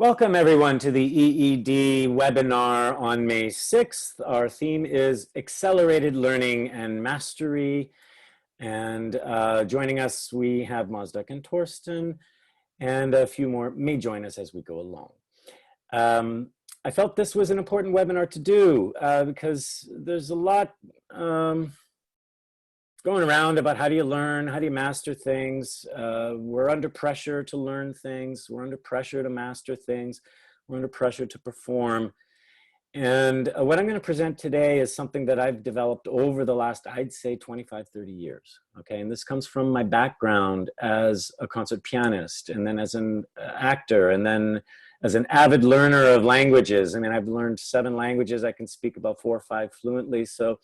Welcome everyone to the EED webinar on May 6th. Our theme is Accelerated Learning and Mastery. And joining us, we have Mazdak and Torsten, and a few more may join us as we go along. I felt this was an important webinar to do because there's a lot going around about how do you learn, how do you master things. We're under pressure to learn things. We're under pressure to master things. We're under pressure to perform. And what I'm going to present today is something that I've developed over the last, I'd say 25, 30 years. Okay, and this comes from my background as a concert pianist, and then as an actor, and then as an avid learner of languages. I mean, I've learned 7 languages. I can speak about 4 or 5 fluently. So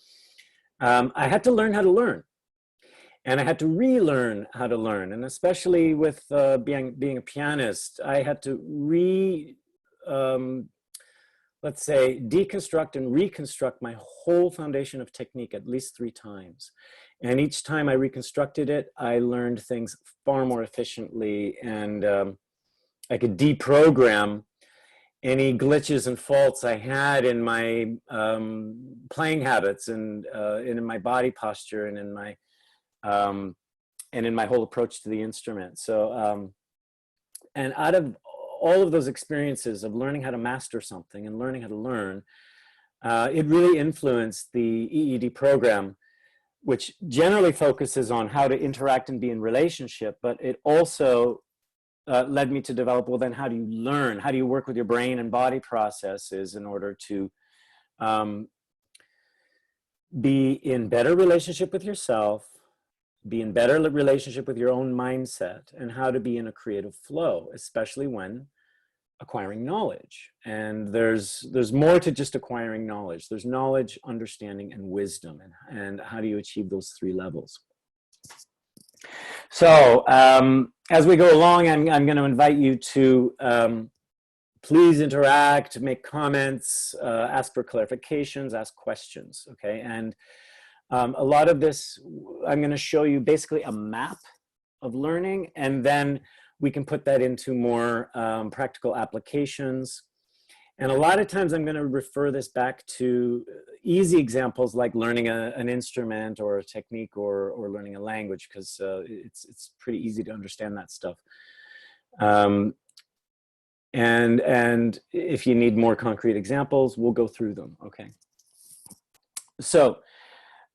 I had to learn how to learn, and I had to relearn how to learn. And especially with being a pianist, I had to let's say, deconstruct and reconstruct my whole foundation of technique at least 3 times. And each time I reconstructed it, I learned things far more efficiently, and I could deprogram any glitches and faults I had in my playing habits and in my body posture and in my whole approach to the instrument. So, and out of all of those experiences of learning how to master something and learning how to learn, it really influenced the EED program, which generally focuses on how to interact and be in relationship, but it also led me to develop, well, then how do you learn? How do you work with your brain and body processes in order to be in better relationship with yourself, be in better relationship with your own mindset, and how to be in a creative flow, especially when acquiring knowledge. And there's more to just acquiring knowledge. There's knowledge, understanding, and wisdom. And how do you achieve those 3 levels? So as we go along, I'm going to invite you to please interact, make comments, ask for clarifications, ask questions, okay? And a lot of this, I'm going to show you basically a map of learning, and then we can put that into more practical applications. And a lot of times I'm going to refer this back to easy examples like learning an instrument or a technique or learning a language, because it's pretty easy to understand that stuff. And if you need more concrete examples, we'll go through them, okay? So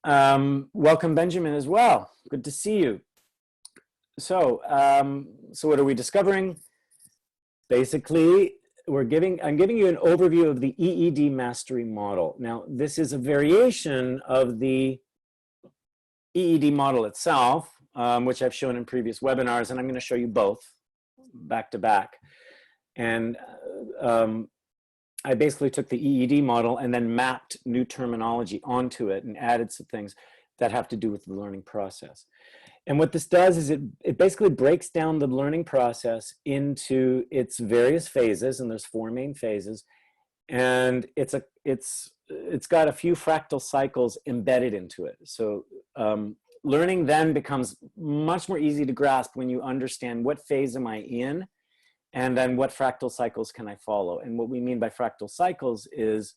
welcome, Benjamin, as well. Good to see you. So, so what are we discovering? Basically, I'm giving you an overview of the EED mastery model. Now, this is a variation of the EED model itself, which I've shown in previous webinars, and I'm going to show you both back to back. And I basically took the EED model and then mapped new terminology onto it and added some things that have to do with the learning process. And what this does is it basically breaks down the learning process into its various phases, and there's 4 main phases, and it's got a few fractal cycles embedded into it. So learning then becomes much more easy to grasp when you understand what phase am I in, and then what fractal cycles can I follow. And what we mean by fractal cycles is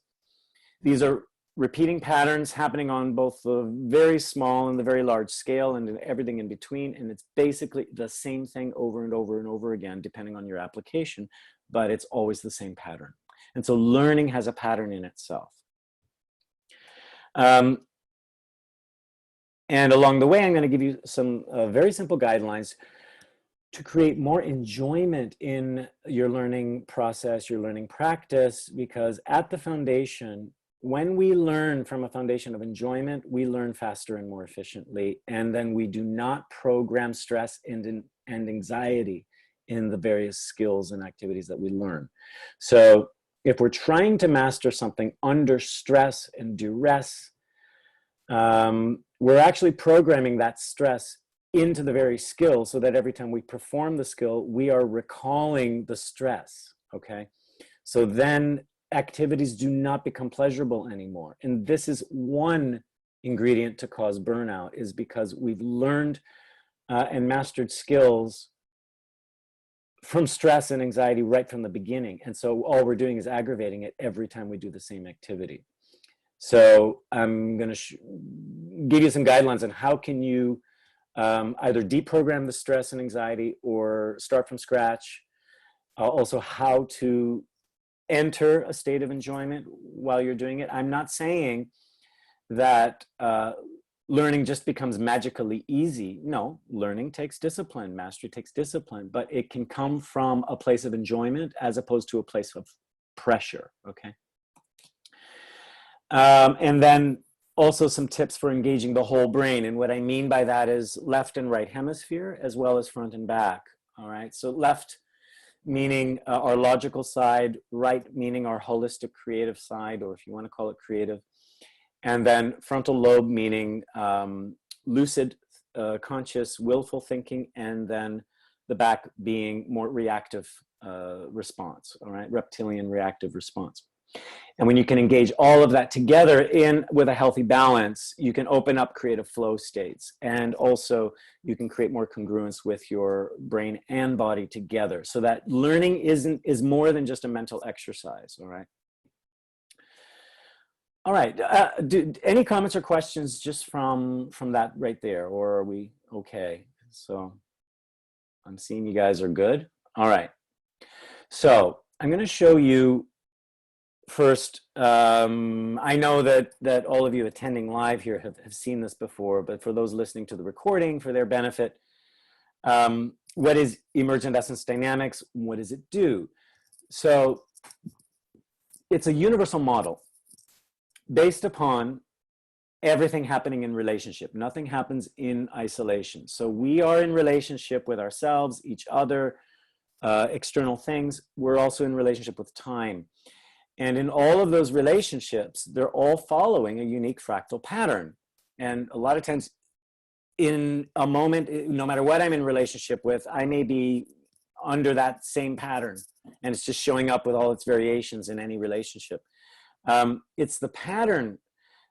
these are repeating patterns happening on both the very small and the very large scale and everything in between. And it's basically the same thing over and over and over again, depending on your application, but it's always the same pattern. And so learning has a pattern in itself. And along the way, I'm going to give you some very simple guidelines to create more enjoyment in your learning process, your learning practice, because at the foundation, when we learn from a foundation of enjoyment, we learn faster and more efficiently, and then we do not program stress and anxiety in the various skills and activities that we learn. So if we're trying to master something under stress and duress, we're actually programming that stress into the very skill so that every time we perform the skill, we are recalling the stress, okay? So then activities do not become pleasurable anymore. And this is one ingredient to cause burnout, is because we've learned and mastered skills from stress and anxiety right from the beginning. And so all we're doing is aggravating it every time we do the same activity. So I'm going to give you some guidelines on how can you either deprogram the stress and anxiety or start from scratch. Also how to enter a state of enjoyment while you're doing it. I'm not saying that learning just becomes magically easy. No, learning takes discipline, mastery takes discipline, but it can come from a place of enjoyment as opposed to a place of pressure, okay? And then also some tips for engaging the whole brain. And what I mean by that is left and right hemisphere, as well as front and back, all right? So left meaning our logical side, right meaning our holistic creative side, or if you want to call it creative. And then frontal lobe meaning lucid, conscious, willful thinking, and then the back being more reactive response, all right, reptilian reactive response. And when you can engage all of that together with a healthy balance, you can open up creative flow states. And also you can create more congruence with your brain and body together. So that learning is more than just a mental exercise, all right? All right, any comments or questions just from that right there, or are we okay? So I'm seeing you guys are good. All right, so I'm gonna show you first, I know that all of you attending live here have seen this before, but for those listening to the recording, for their benefit, what is emergent essence dynamics? What does it do? So it's a universal model based upon everything happening in relationship. Nothing happens in isolation. So we are in relationship with ourselves, each other, external things. We're also in relationship with time. And in all of those relationships, they're all following a unique fractal pattern. And a lot of times in a moment, no matter what I'm in relationship with, I may be under that same pattern. And it's just showing up with all its variations in any relationship. It's the pattern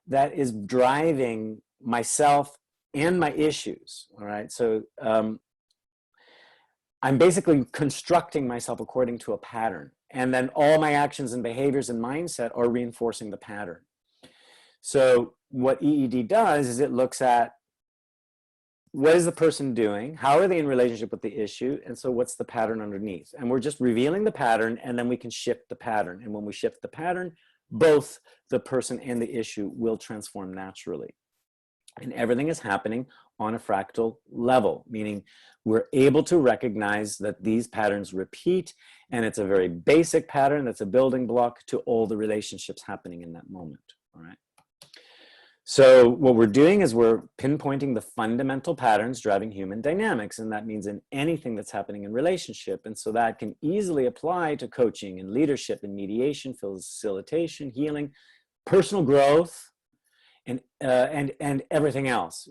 that is driving myself and my issues, all right? So I'm basically constructing myself according to a pattern. And then all my actions and behaviors and mindset are reinforcing the pattern. So what EED does is it looks at what is the person doing? How are they in relationship with the issue? And so what's the pattern underneath? And we're just revealing the pattern, and then we can shift the pattern. And when we shift the pattern, both the person and the issue will transform naturally. And everything is happening on a fractal level, meaning we're able to recognize that these patterns repeat, and it's a very basic pattern that's a building block to all the relationships happening in that moment, all right? So what we're doing is we're pinpointing the fundamental patterns driving human dynamics, and that means in anything that's happening in relationship. And so that can easily apply to coaching and leadership and mediation, facilitation, healing, personal growth, and everything else.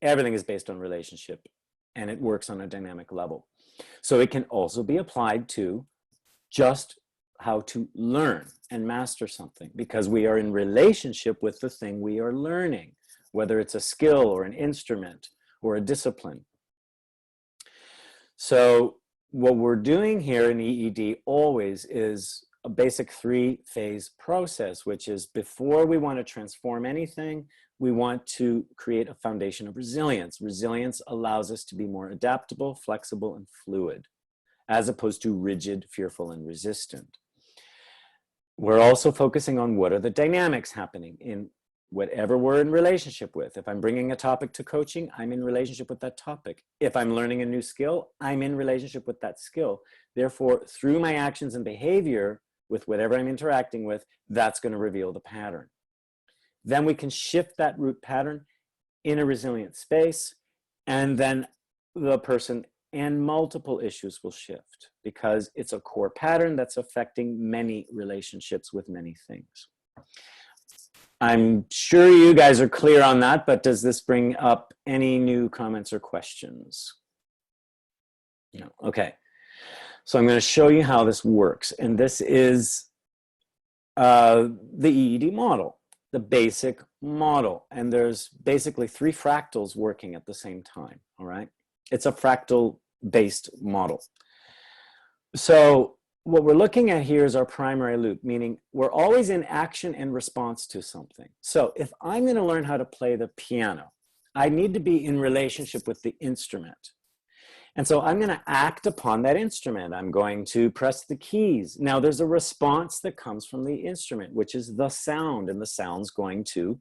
Everything is based on relationship, and it works on a dynamic level. So it can also be applied to just how to learn and master something, because we are in relationship with the thing we are learning, whether it's a skill or an instrument or a discipline. So what we're doing here in EED always is a basic three-phase process, which is before we want to transform anything, we want to create a foundation of resilience. Resilience allows us to be more adaptable, flexible, and fluid, as opposed to rigid, fearful, and resistant. We're also focusing on what are the dynamics happening in whatever we're in relationship with. If I'm bringing a topic to coaching, I'm in relationship with that topic. If I'm learning a new skill, I'm in relationship with that skill. Therefore, through my actions and behavior with whatever I'm interacting with, that's going to reveal the pattern. Then we can shift that root pattern in a resilient space, and then the person and multiple issues will shift because it's a core pattern that's affecting many relationships with many things. I'm sure you guys are clear on that, but does this bring up any new comments or questions? No. Okay. So I'm going to show you how this works. And this is the EED model, the basic model. And there's basically 3 fractals working at the same time, all right? It's a fractal-based model. So what we're looking at here is our primary loop, meaning we're always in action and response to something. So if I'm going to learn how to play the piano, I need to be in relationship with the instrument. And so I'm going to act upon that instrument. I'm going to press the keys. Now there's a response that comes from the instrument, which is the sound, and the sound's going to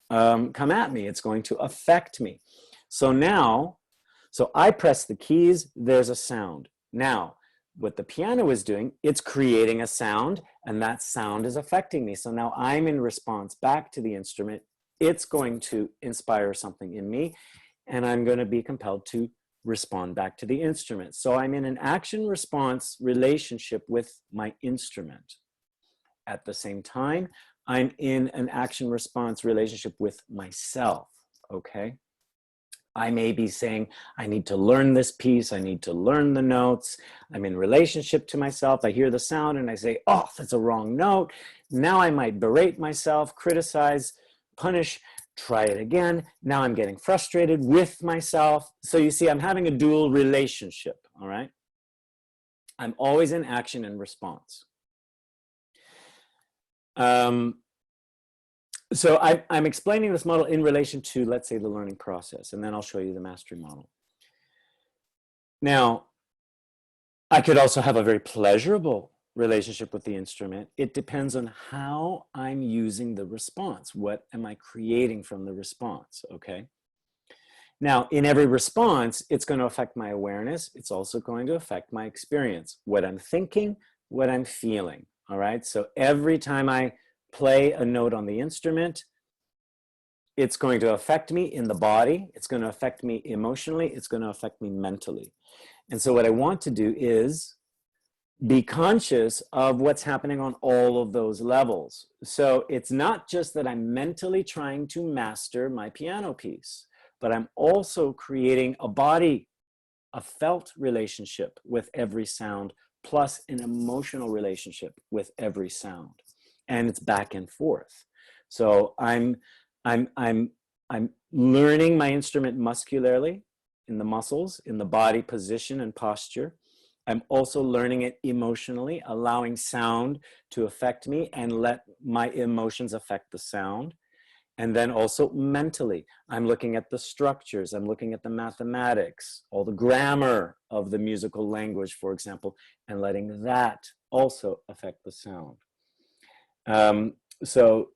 come at me. It's going to affect me. So I press the keys, there's a sound. Now, what the piano is doing, it's creating a sound, and that sound is affecting me. So now I'm in response back to the instrument. It's going to inspire something in me, and I'm going to be compelled to respond back to the instrument. So I'm in an action-response relationship with my instrument. At the same time, I'm in an action-response relationship with myself, okay? I may be saying, I need to learn this piece, I need to learn the notes. I'm in relationship to myself. I hear the sound and I say, oh, that's a wrong note. Now I might berate myself, criticize, punish, try it again. Now I'm getting frustrated with myself. So you see, I'm having a dual relationship, all right? I'm always in action and response. So I'm explaining this model in relation to, let's say, the learning process, and then I'll show you the mastery model. Now, I could also have a very pleasurable relationship with the instrument. It depends on how I'm using the response. What am I creating from the response, okay? Now, in every response, it's going to affect my awareness. It's also going to affect my experience, what I'm thinking, what I'm feeling, all right? So every time I play a note on the instrument, it's going to affect me in the body, it's going to affect me emotionally, it's going to affect me mentally. And so what I want to do is be conscious of what's happening on all of those levels. So it's not just that I'm mentally trying to master my piano piece, but I'm also creating a body, a felt relationship with every sound, plus an emotional relationship with every sound. And it's back and forth. So I'm learning my instrument muscularly, in the muscles, in the body position and posture. I'm also learning it emotionally, allowing sound to affect me and let my emotions affect the sound. And then also mentally, I'm looking at the structures, I'm looking at the mathematics, all the grammar of the musical language, for example, and letting that also affect the sound. So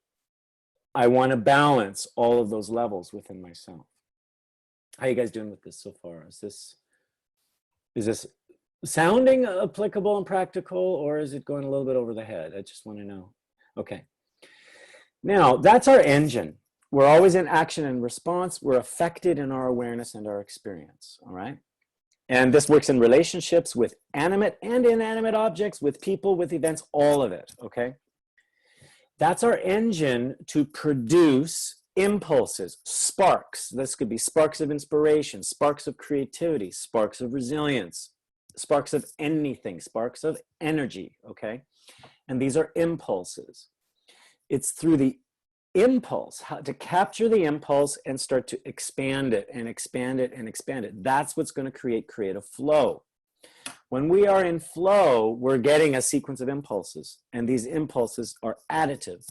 I want to balance all of those levels within myself. How are you guys doing with this so far? Is this sounding applicable and practical, or is it going a little bit over the head? I just want to know. Okay. Now, that's our engine. We're always in action and response. We're affected in our awareness and our experience, all right? And this works in relationships with animate and inanimate objects, with people, with events, all of it, okay? That's our engine to produce impulses, sparks. This could be sparks of inspiration, sparks of creativity, sparks of resilience, sparks of anything, sparks of energy, okay? And these are impulses. It's through the impulse, how to capture the impulse and start to expand it and expand it and expand it. That's what's going to create creative flow. When we are in flow, we're getting a sequence of impulses, and these impulses are additive.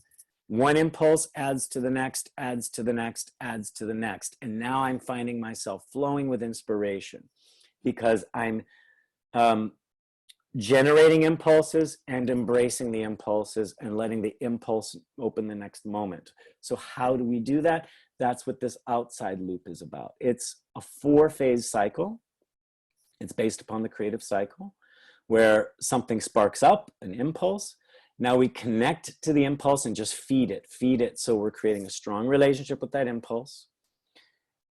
One impulse adds to the next, adds to the next, adds to the next. And now I'm finding myself flowing with inspiration because I'm generating impulses and embracing the impulses and letting the impulse open the next moment. So how do we do that? That's what this outside loop is about. It's a 4-phase cycle. It's based upon the creative cycle, where something sparks up, an impulse. Now we connect to the impulse and just feed it. So we're creating a strong relationship with that impulse.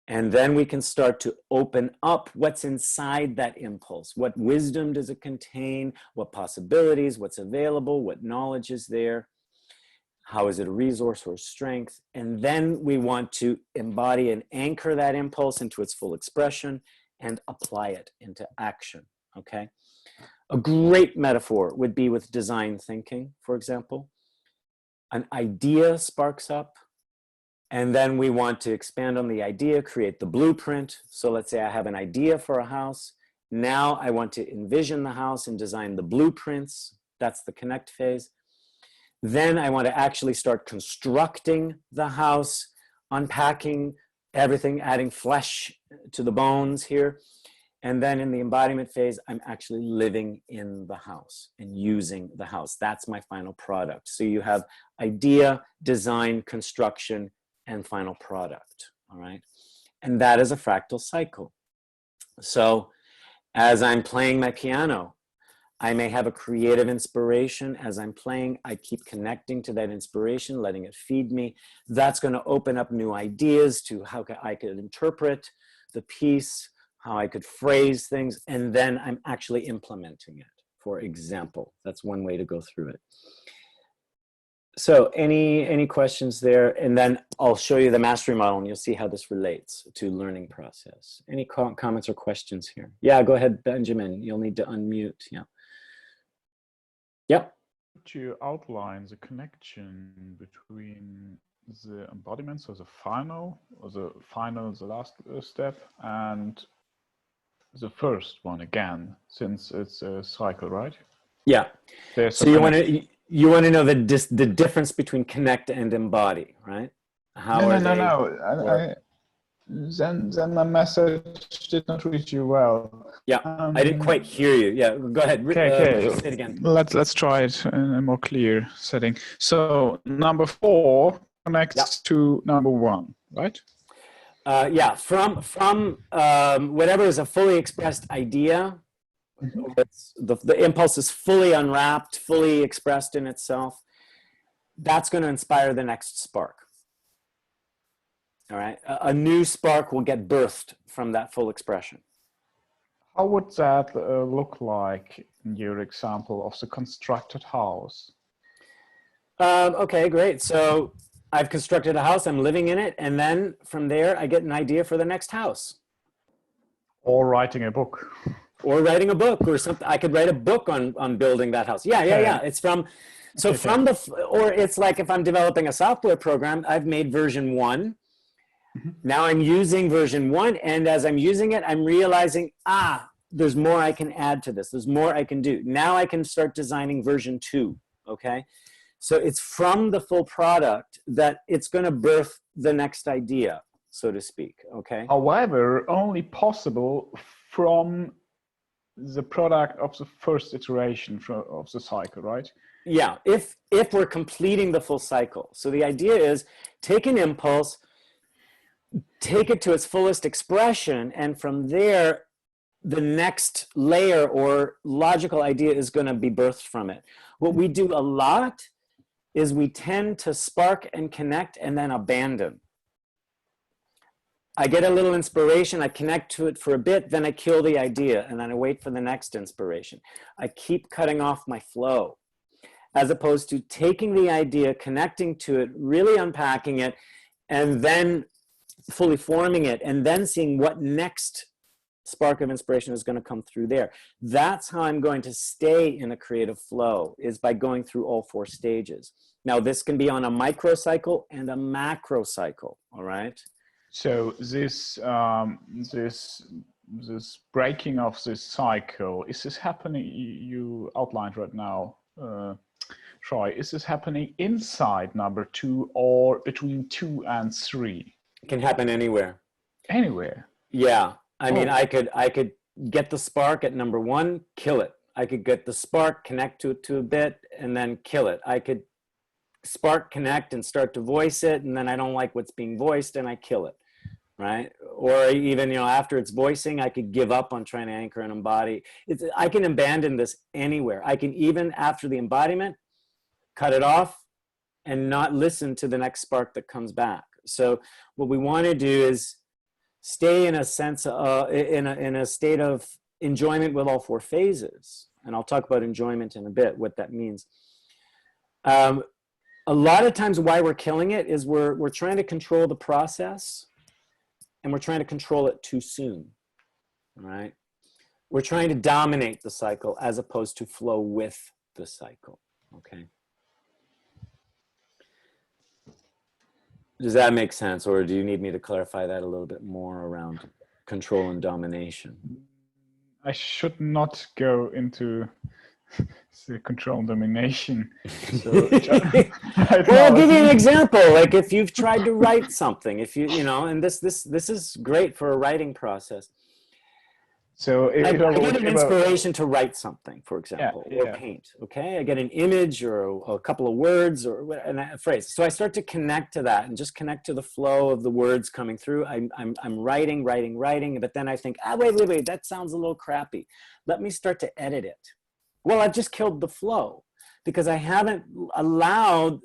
And then we can start to open up what's inside that impulse. What wisdom does it contain? What possibilities? What's available? What knowledge is there? How is it a resource or strength? And then we want to embody and anchor that impulse into its full expression and apply it into action, okay? A great metaphor would be with design thinking, for example. An idea sparks up, and then we want to expand on the idea, create the blueprint. So let's say I have an idea for a house, Now I want to envision the house and design the blueprints. That's the connect phase. Then I want to actually start constructing the house, unpacking everything, adding flesh to the bones here. And then in the embodiment phase, I'm actually living in the house and using the house. That's my final product. So you have idea, design, construction, and final product, all right? And that is a fractal cycle. So as I'm playing my piano, I may have a creative inspiration. As I'm playing, I keep connecting to that inspiration, letting it feed me. That's going to open up new ideas to how I could interpret the piece, how I could phrase things, and then I'm actually implementing it, for example. That's one way to go through it. So any questions there? And then I'll show you the mastery model and you'll see how this relates to learning process. Any comments or questions here? Yeah, go ahead, Benjamin. You'll need to unmute. Yeah. Yep. Could you outline the connection between the embodiment, so the final, the last step, and the first one again, since it's a cycle, right? Yeah. So you want to know the difference between connect and embody, right? How no. Then the message did not reach you well. Yeah, I didn't quite hear you. Yeah, go ahead. Okay. Say it again. Let's try it in a more clear setting. So number 4 connects to number 1, right? Yeah, from whatever is a fully expressed idea, the impulse is fully unwrapped, fully expressed in itself. That's going to inspire the next spark. All right, a new spark will get birthed from that full expression. How would that look like in your example of the constructed house? Okay, great. So I've constructed a house, I'm living in it, and then from there I get an idea for the next house. Or writing a book. Or writing a book or something. I could write a book on building that house. Yeah. It's from, so from the, or it's like if I'm developing a software program, I've made version 1. Now I'm using version 1, and as I'm using it, I'm realizing, there's more I can add to this. There's more I can do. Now I can start designing version 2, okay? So it's from the full product that it's going to birth the next idea, so to speak, okay? However, only possible from the product of the first iteration of the cycle, right? Yeah, if we're completing the full cycle. So the idea is take an impulse, take it to its fullest expression, and from there, the next layer or logical idea is going to be birthed from it. What we do a lot is we tend to spark and connect and then abandon. I get a little inspiration, I connect to it for a bit, then I kill the idea, and then I wait for the next inspiration. I keep cutting off my flow, as opposed to taking the idea, connecting to it, really unpacking it, and then fully forming it, and then seeing what next spark of inspiration is going to come through there. That's how I'm going to stay in a creative flow, is by going through all 4 stages. Now, this can be on a micro cycle and a macro cycle, all right? So this breaking of this cycle, is this happening, you outlined right now, Troy, is this happening inside number 2 or between 2 and 3? It can happen anywhere. Anywhere? Yeah. I mean, I could get the spark at number 1, kill it. I could get the spark, connect to it a bit, and then kill it. I could spark, connect, and start to voice it, and then I don't like what's being voiced, and I kill it, right? Or even, after it's voicing, I could give up on trying to anchor and embody. I can abandon this anywhere. I can even, after the embodiment, cut it off and not listen to the next spark that comes back. So what we want to do is stay in a sense in a state of enjoyment with all 4 phases, and I'll talk about enjoyment in a bit, what that means. A lot of times why we're killing it is we're trying to control the process, and we're trying to control it too soon, right? We're trying to dominate the cycle as opposed to flow with the cycle, okay? Does that make sense, or do you need me to clarify that a little bit more around control and domination? I should not go into the control and domination. So right Well, I'll now, give you an example. Like if you've tried to write something, if you know, and this is great for a writing process. so I if I get would, an if I, inspiration to write something, for example, or yeah. paint. Okay, I get an image or a couple of words or a phrase. So I start to connect to that and just connect to the flow of the words coming through. I'm writing, but then I think, wait, that sounds a little crappy. Let me start to edit it. Well, I've just killed the flow because I haven't allowed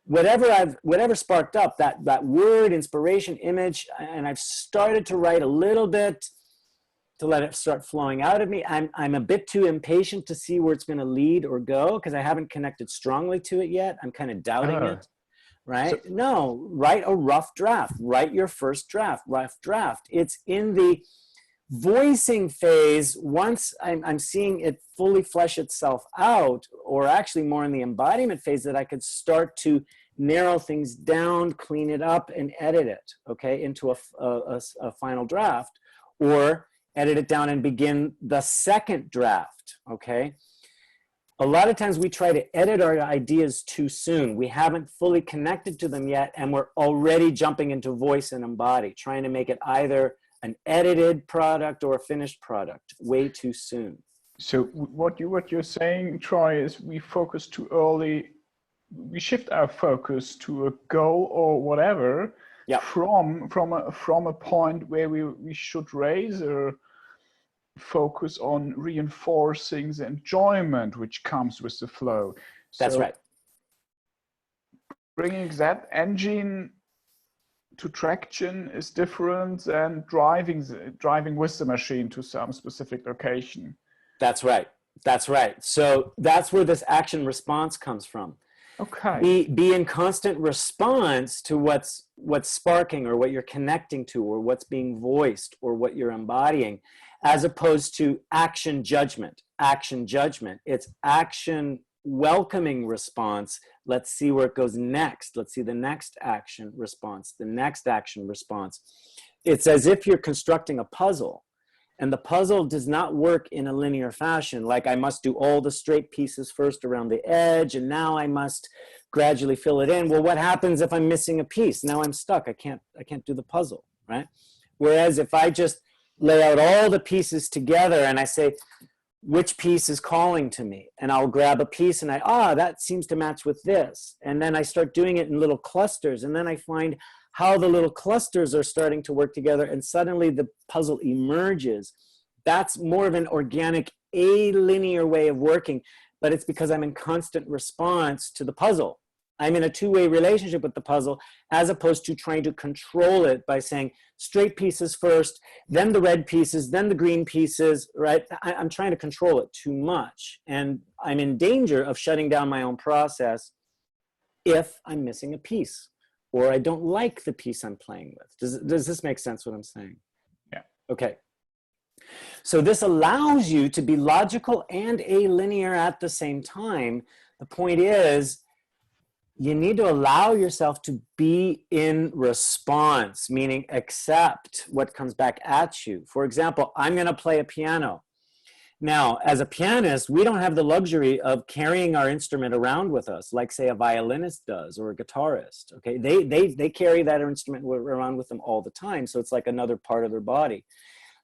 whatever sparked up that word, inspiration, image, and I've started to write a little bit to let it start flowing out of me. I'm a bit too impatient to see where it's going to lead or go because I haven't connected strongly to it yet. I'm kind of doubting it, right? So, No, write a rough draft. Write your first draft, rough draft. It's in the voicing phase. Once I'm seeing it fully flesh itself out, or actually more in the embodiment phase, that I could start to narrow things down, clean it up, and edit it, okay, into a final draft, or edit it down and begin the second draft, okay? A lot of times we try to edit our ideas too soon. We haven't fully connected to them yet, and we're already jumping into voice and embody, trying to make it either an edited product or a finished product way too soon. so what you're saying, Troy, is we focus too early. We shift our focus to a goal or whatever, Yep. from a point where we should raise or focus on reinforcing the enjoyment which comes with the flow. That's right. Bringing that engine to traction is different than driving with the machine to some specific location. That's right. That's right. So that's where this action response comes from. Okay. Be in constant response to what's sparking or what you're connecting to or what's being voiced or what you're embodying, as opposed to action judgment. Action judgment. It's action welcoming response. Let's see where it goes next. Let's see the next action response, the next action response. It's as if you're constructing a puzzle. And the puzzle does not work in a linear fashion. Like I must do all the straight pieces first around the edge, and now I must gradually fill it in. Well, what happens if I'm missing a piece? Now I'm stuck. I can't do the puzzle, right? Whereas if I just lay out all the pieces together and I say, which piece is calling to me? And I'll grab a piece and that seems to match with this. And then I start doing it in little clusters. And then I find how the little clusters are starting to work together, and suddenly the puzzle emerges. That's more of an organic, alinear way of working, but it's because I'm in constant response to the puzzle. I'm in a two-way relationship with the puzzle, as opposed to trying to control it by saying straight pieces first, then the red pieces, then the green pieces, right? I'm trying to control it too much, and I'm in danger of shutting down my own process if I'm missing a piece, or I don't like the piece I'm playing with. Does this make sense what I'm saying? Yeah. Okay. So this allows you to be logical and alinear at the same time. The point is, you need to allow yourself to be in response, meaning accept what comes back at you. For example, I'm going to play a piano. Now, as a pianist, we don't have the luxury of carrying our instrument around with us, like say a violinist does or a guitarist. Okay, they carry that instrument around with them all the time, so it's like another part of their body.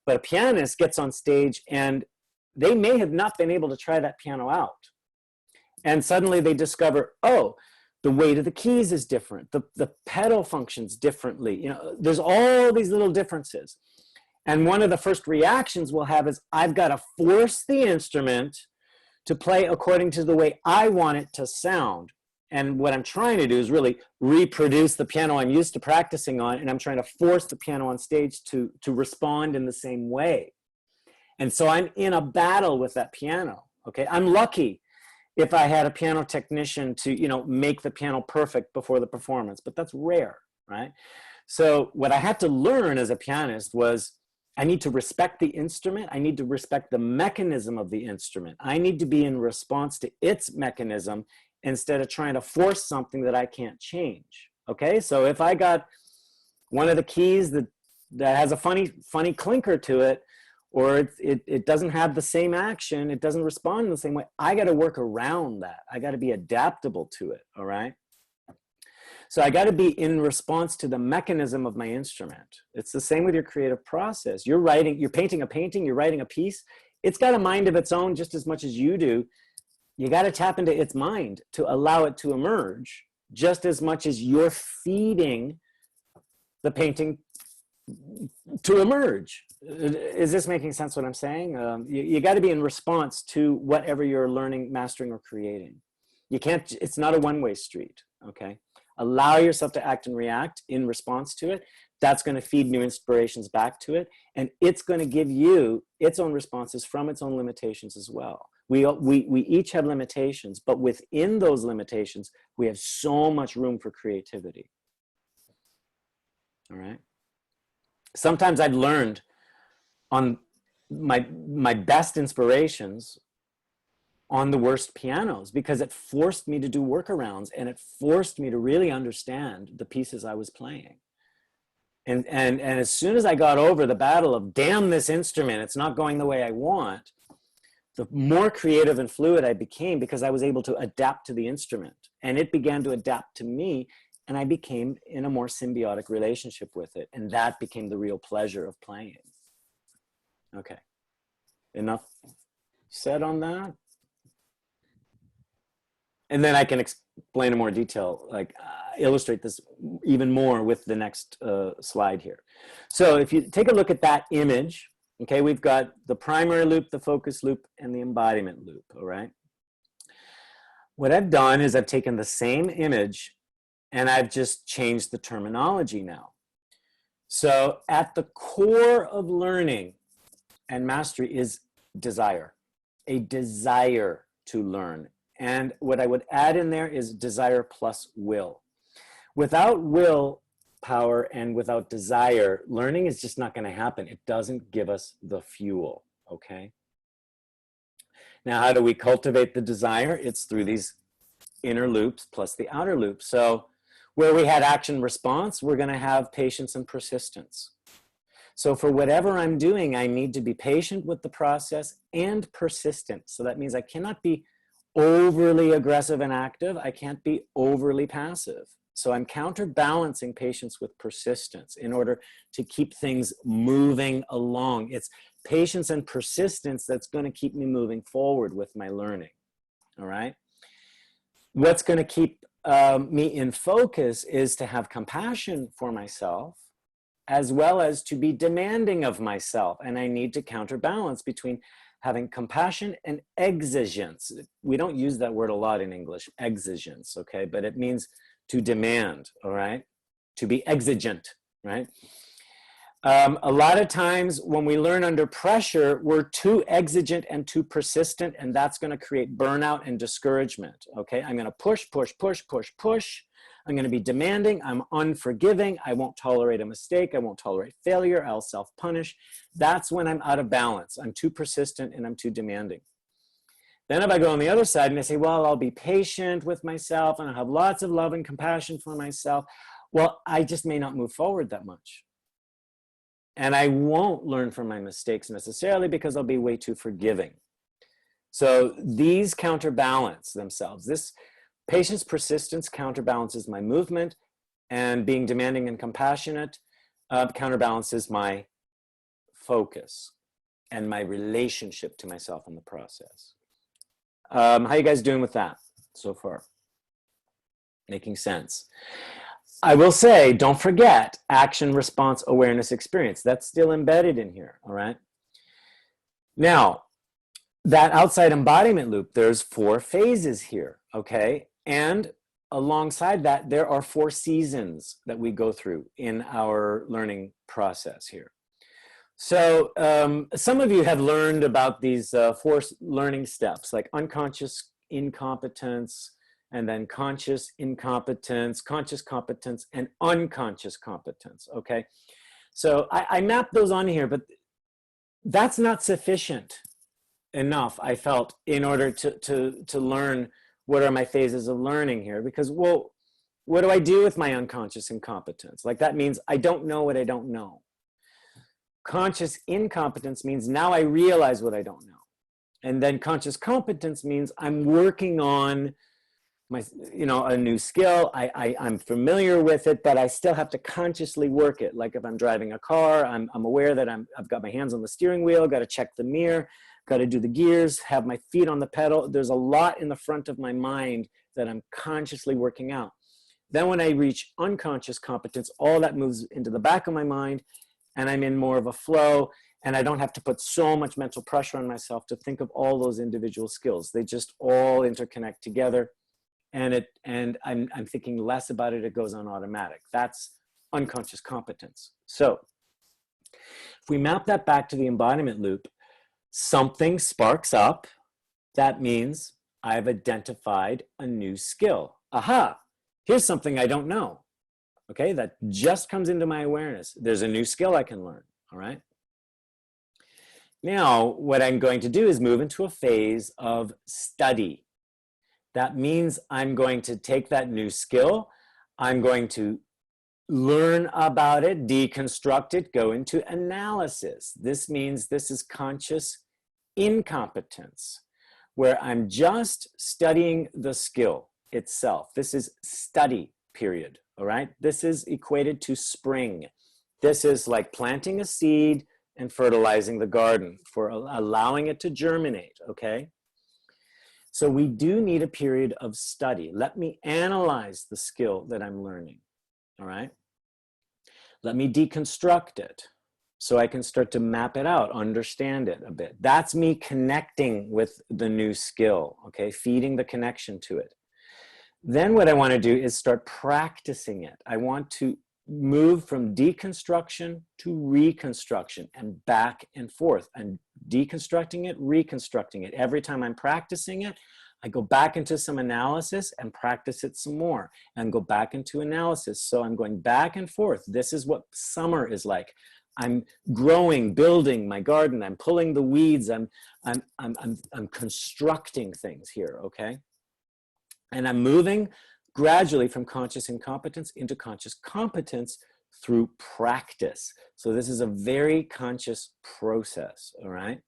But a pianist gets on stage and they may have not been able to try that piano out, and suddenly they discover, oh, the weight of the keys is different, the pedal functions differently. You know, there's all these little differences. And one of the first reactions we'll have is, I've got to force the instrument to play according to the way I want it to sound. And what I'm trying to do is really reproduce the piano I'm used to practicing on, and I'm trying to force the piano on stage to respond in the same way. And so I'm in a battle with that piano, okay? I'm lucky if I had a piano technician to, you know, make the piano perfect before the performance, but that's rare, right? So what I had to learn as a pianist was, I need to respect the instrument. I need to respect the mechanism of the instrument. I need to be in response to its mechanism instead of trying to force something that I can't change. Okay, so if I got one of the keys that has a funny clinker to it, or it doesn't have the same action, it doesn't respond in the same way, I got to work around that. I got to be adaptable to it, all right? So I got to be in response to the mechanism of my instrument. It's the same with your creative process. You're painting a painting, you're writing a piece. It's got a mind of its own just as much as you do. You got to tap into its mind to allow it to emerge just as much as you're feeding the painting to emerge. Is this making sense what I'm saying? You got to be in response to whatever you're learning, mastering, or creating. You can't, it's not a one-way street, okay? Allow yourself to act and react in response to it. That's going to feed new inspirations back to it. And it's going to give you its own responses from its own limitations as well. We each have limitations, but within those limitations, we have so much room for creativity. All right? Sometimes I've learned on my best inspirations on the worst pianos, because it forced me to do workarounds, and it forced me to really understand the pieces I was playing. And as soon as I got over the battle of, damn this instrument, it's not going the way I want, the more creative and fluid I became, because I was able to adapt to the instrument, and it began to adapt to me, and I became in a more symbiotic relationship with it. And that became the real pleasure of playing. Okay, enough said on that? And then I can explain in more detail, like illustrate this even more with the next slide here. So if you take a look at that image, okay, we've got the primary loop, the focus loop, and the embodiment loop, all right? What I've done is I've taken the same image and I've just changed the terminology now. So at the core of learning and mastery is desire, a desire to learn. And what I would add in there is desire plus will. Without will power and without desire, learning is just not going to happen. It doesn't give us the fuel, okay? Now, how do we cultivate the desire? It's through these inner loops plus the outer loop. So where we had action response, we're going to have patience and persistence. So for whatever I'm doing, I need to be patient with the process and persistent. So that means I cannot be overly aggressive and active. I can't be overly passive. So I'm counterbalancing patience with persistence in order to keep things moving along. It's patience and persistence that's going to keep me moving forward with my learning. All right. What's going to keep me in focus is to have compassion for myself, as well as to be demanding of myself. And I need to counterbalance between having compassion and exigence. We don't use that word a lot in English, exigence, okay? But it means to demand, all right? To be exigent, right? A lot of times when we learn under pressure, we're too exigent and too persistent, and that's going to create burnout and discouragement, okay? I'm going to push, push, push, push, push. I'm going to be demanding. I'm unforgiving. I won't tolerate a mistake. I won't tolerate failure. I'll self-punish. That's when I'm out of balance. I'm too persistent and I'm too demanding. Then if I go on the other side and I say, well, I'll be patient with myself and I'll have lots of love and compassion for myself, well, I just may not move forward that much. And I won't learn from my mistakes necessarily because I'll be way too forgiving. So these counterbalance themselves. This patience, persistence counterbalances my movement, and being demanding and compassionate counterbalances my focus and my relationship to myself in the process. How you guys doing with that so far? Making sense? I will say, don't forget action, response, awareness, experience. That's still embedded in here, all right? Now, that outside embodiment loop, there's 4 phases here, okay? And alongside that, there are 4 seasons that we go through in our learning process here. So some of you have learned about these 4 learning steps, like unconscious incompetence, and then conscious incompetence, conscious competence, and unconscious competence, okay? So I mapped those on here, but that's not sufficient enough, I felt, in order to learn what are my phases of learning here. Because, well, what do I do with my unconscious incompetence? Like, that means I don't know what I don't know. Conscious incompetence means now I realize what I don't know. And then conscious competence means I'm working on my, a new skill. I'm familiar with it, but I still have to consciously work it. Like if I'm driving a car, I'm aware that I've got my hands on the steering wheel, got to check the mirror, got to do the gears, have my feet on the pedal. There's a lot in the front of my mind that I'm consciously working out. Then when I reach unconscious competence, all that moves into the back of my mind, and I'm in more of a flow, and I don't have to put so much mental pressure on myself to think of all those individual skills. They just all interconnect together, and I'm thinking less about it. It goes on automatic. That's unconscious competence. So if we map that back to the embodiment loop, something sparks up. That means I've identified a new skill. Aha, here's something I don't know. Okay, that just comes into my awareness. There's a new skill I can learn, all right? Now, what I'm going to do is move into a phase of study. That means I'm going to take that new skill, I'm going to learn about it, deconstruct it, go into analysis. This means this is conscious incompetence, where I'm just studying the skill itself. This is study, period, all right? This is equated to spring. This is like planting a seed and fertilizing the garden, for allowing it to germinate, okay? So we do need a period of study. Let me analyze the skill that I'm learning, all right? Let me deconstruct it so I can start to map it out, understand it a bit. That's me connecting with the new skill, okay? Feeding the connection to it. Then what I want to do is start practicing it. I want to move from deconstruction to reconstruction and back and forth. I'm deconstructing it, reconstructing it. Every time I'm practicing it, I go back into some analysis and practice it some more and go back into analysis. So I'm going back and forth. This is what summer is like. I'm growing, building my garden. I'm pulling the weeds. I'm constructing things here, okay? And I'm moving gradually from conscious incompetence into conscious competence through practice. So this is a very conscious process, all right?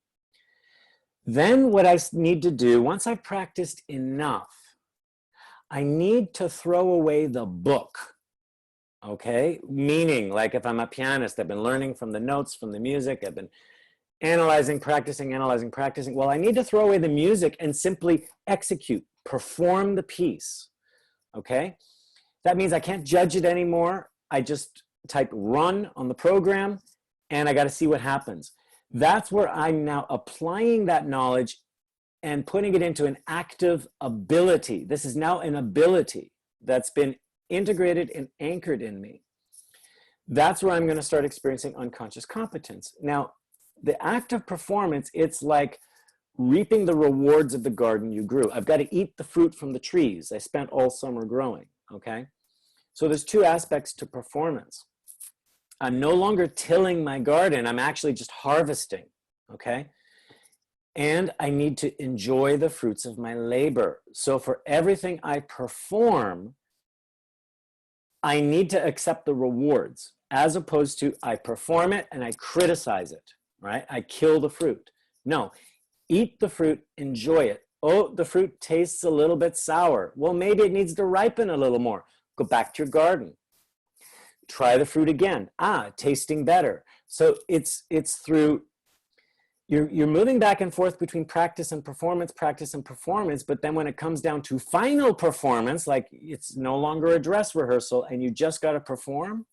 Then what I need to do, once I've practiced enough, I need to throw away the book, okay? Meaning, like if I'm a pianist, I've been learning from the notes, from the music, I've been analyzing, practicing. Well, I need to throw away the music and simply execute, perform the piece, okay? That means I can't judge it anymore. I just type run on the program and I got to see what happens. That's where I'm now applying that knowledge and putting it into an active ability. This is now an ability that's been integrated and anchored in me. That's where I'm going to start experiencing unconscious competence. Now, the act of performance, it's like reaping the rewards of the garden you grew. I've got to eat the fruit from the trees I spent all summer growing, okay? So there's two aspects to performance. I'm no longer tilling my garden, I'm actually just harvesting, okay? And I need to enjoy the fruits of my labor. So for everything I perform, I need to accept the rewards, as opposed to I perform it and I criticize it, right? I kill the fruit. No, eat the fruit, enjoy it. Oh, the fruit tastes a little bit sour. Well, maybe it needs to ripen a little more. Go back to your garden. Try the fruit again. Ah, tasting better. So it's through, you're moving back and forth between practice and performance, but then when it comes down to final performance, like it's no longer a dress rehearsal and you just got to perform,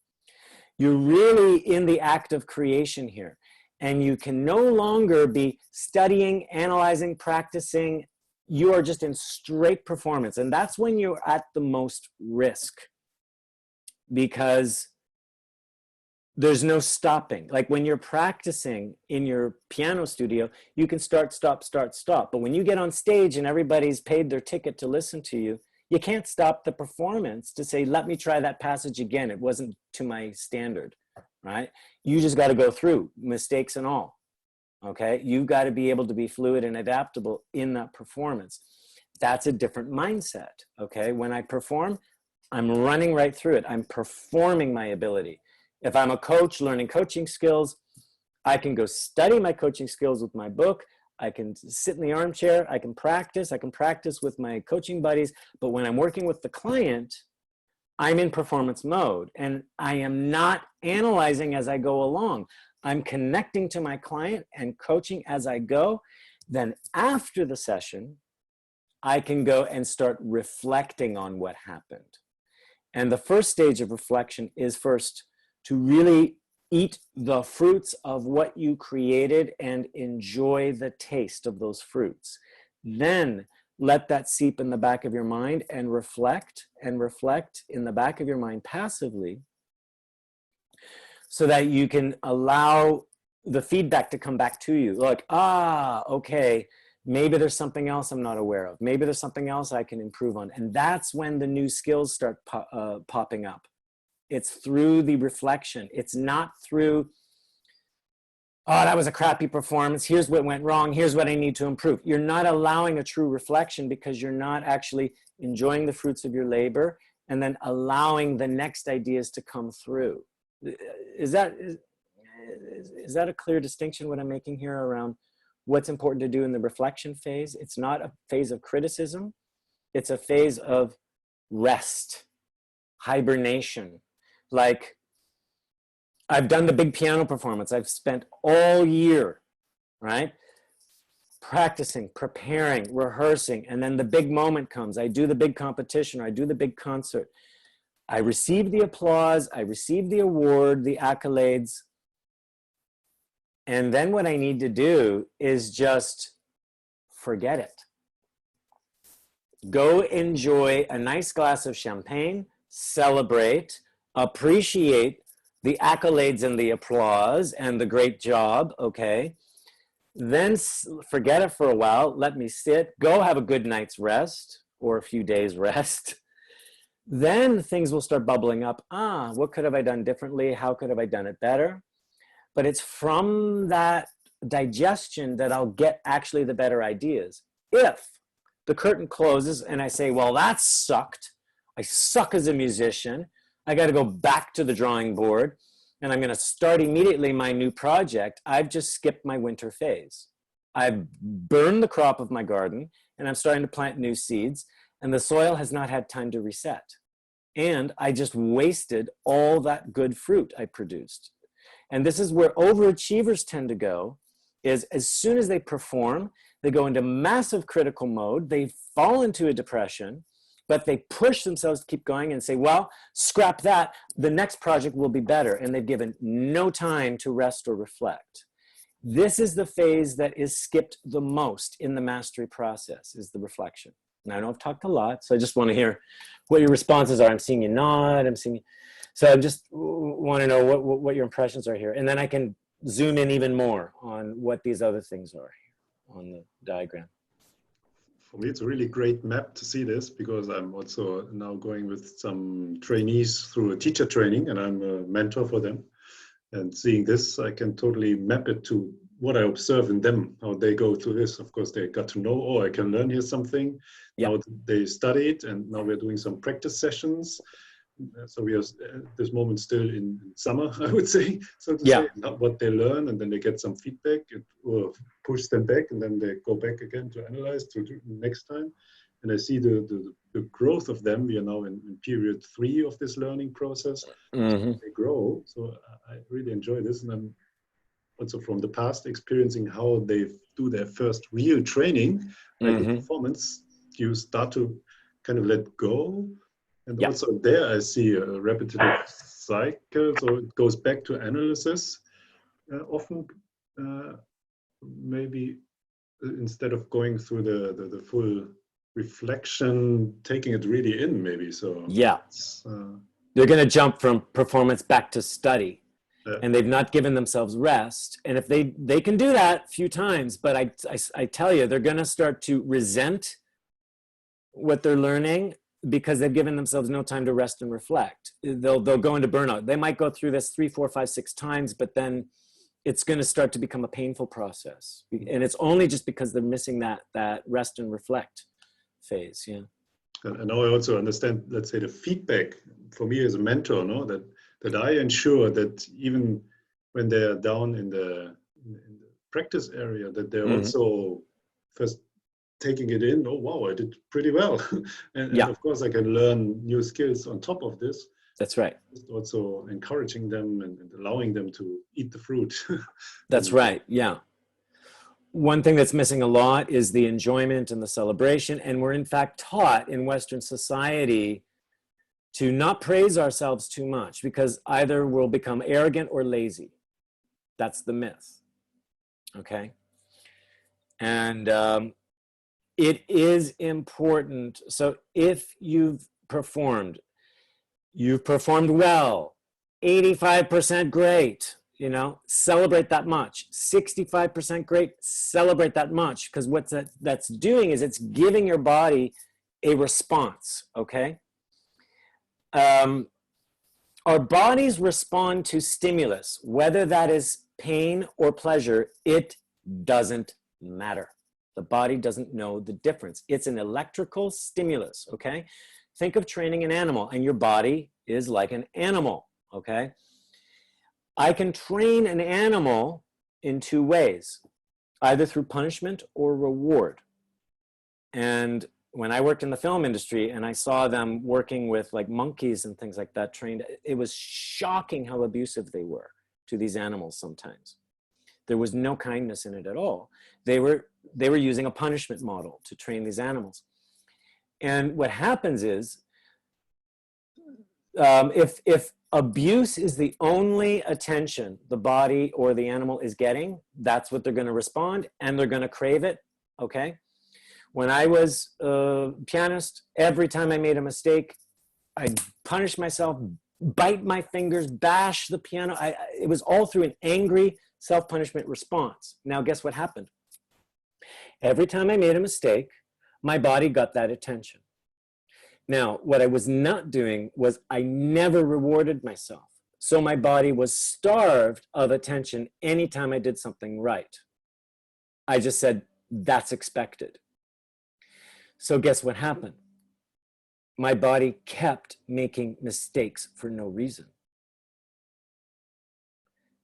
you're really in the act of creation here. And you can no longer be studying, analyzing, practicing. You are just in straight performance. And that's when you're at the most risk, because there's no stopping. Like when you're practicing in your piano studio, you can start, stop, start, stop. But when you get on stage and everybody's paid their ticket to listen to you, you can't stop the performance to say, let me try that passage again. It wasn't to my standard, right? You just got to go through, mistakes and all, okay? You've got to be able to be fluid and adaptable in that performance. That's a different mindset, okay? When I perform, I'm running right through it. I'm performing my ability. If I'm a coach learning coaching skills, I can go study my coaching skills with my book. I can sit in the armchair. I can practice with my coaching buddies. But when I'm working with the client, I'm in performance mode and I am not analyzing as I go along. I'm connecting to my client and coaching as I go. Then after the session, I can go and start reflecting on what happened. And the first stage of reflection is first to really eat the fruits of what you created and enjoy the taste of those fruits. Then let that seep in the back of your mind and reflect in the back of your mind passively, so that you can allow the feedback to come back to you. Like, okay, maybe there's something else I'm not aware of. Maybe there's something else I can improve on. And that's when the new skills start popping up. It's through the reflection. It's not through, oh, that was a crappy performance. Here's what went wrong. Here's what I need to improve. You're not allowing a true reflection because you're not actually enjoying the fruits of your labor and then allowing the next ideas to come through. Is that a clear distinction what I'm making here around what's important to do in the reflection phase? It's not a phase of criticism. It's a phase of rest, hibernation. Like, I've done the big piano performance. I've spent all year, right? Practicing, preparing, rehearsing, and then the big moment comes. I do the big competition, or I do the big concert. I receive the applause, I receive the award, the accolades. And then what I need to do is just forget it. Go enjoy a nice glass of champagne, celebrate, appreciate the accolades and the applause and the great job, okay? Then forget it for a while, let me sit, go have a good night's rest or a few days rest. Then things will start bubbling up. What could have I done differently? How could have I done it better? But it's from that digestion that I'll get actually the better ideas. If the curtain closes and I say, well, that sucked. I suck as a musician. I got to go back to the drawing board and I'm going to start immediately my new project. I've just skipped my winter phase. I've burned the crop of my garden and I'm starting to plant new seeds, and the soil has not had time to reset. And I just wasted all that good fruit I produced. And this is where overachievers tend to go, is as soon as they perform, they go into massive critical mode, they fall into a depression, but they push themselves to keep going and say, well, scrap that, the next project will be better. And they've given no time to rest or reflect. This is the phase that is skipped the most in the mastery process, is the reflection. And I know I've talked a lot, so I just want to hear what your responses are. I'm seeing you nod, I'm seeing you. So I just want to know what your impressions are here. And then I can zoom in even more on what these other things are on the diagram. For me, it's a really great map to see this, because I'm also now going with some trainees through a teacher training, and I'm a mentor for them. And seeing this, I can totally map it to what I observe in them, how they go through this. Of course, they got to know, oh, I can learn here something. Yep. Now they studied, and now we're doing some practice sessions. So we are at this moment still in summer, I would say, so to say, not what they learn, and then they get some feedback, it will push them back, and then they go back again to analyze to do next time. And I see the growth of them. We are now in period 3 of this learning process. So they grow. So I really enjoy this. And I'm also from the past experiencing how they do their first real training, like the performance, you start to kind of let go. And also there I see a repetitive cycle. So it goes back to analysis often, maybe instead of going through the full reflection, taking it really in, maybe. So they're going to jump from performance back to study, and they've not given themselves rest. And if they can do that a few times, but I tell you, they're going to start to resent what they're learning because they've given themselves no time to rest and reflect. They'll go into burnout. They might go through this 3, 4, 5, 6 times, but then it's going to start to become a painful process. And it's only just because they're missing that rest and reflect phase. Yeah. And now I also understand, let's say, the feedback for me as a mentor, no, that I ensure that even when they are down in the practice area, that they're Mhm. also first taking it in. Oh wow, I did pretty well, and Yeah. of course I can learn new skills on top of this. That's right. Just also encouraging them and allowing them to eat the fruit. That's And, right. Yeah. One thing that's missing a lot is the enjoyment and the celebration. And we're in fact taught in Western society to not praise ourselves too much, because either we'll become arrogant or lazy. That's the myth. Okay. And it is important. So if you've performed well, 85% great, you know, celebrate that much. 65% great, celebrate that much, because what that's doing is it's giving your body a response, okay? Our bodies respond to stimulus, whether that is pain or pleasure, it doesn't matter. The body doesn't know the difference. It's an electrical stimulus, okay? Think of training an animal, and your body is like an animal, okay? I can train an animal in two ways, either through punishment or reward. And when I worked in the film industry and I saw them working with like monkeys and things like that trained, it was shocking how abusive they were to these animals sometimes. There was no kindness in it at all. They were using a punishment model to train these animals. And what happens is, if abuse is the only attention the body or the animal is getting, that's what they're going to respond, and they're going to crave it, okay? When I was a pianist, every time I made a mistake, I'd punish myself, bite my fingers, bash the piano. It was all through an angry self-punishment response. Now, guess what happened? Every time I made a mistake, my body got that attention. Now, what I was not doing was I never rewarded myself. So my body was starved of attention anytime I did something right. I just said, that's expected. So guess what happened? My body kept making mistakes for no reason.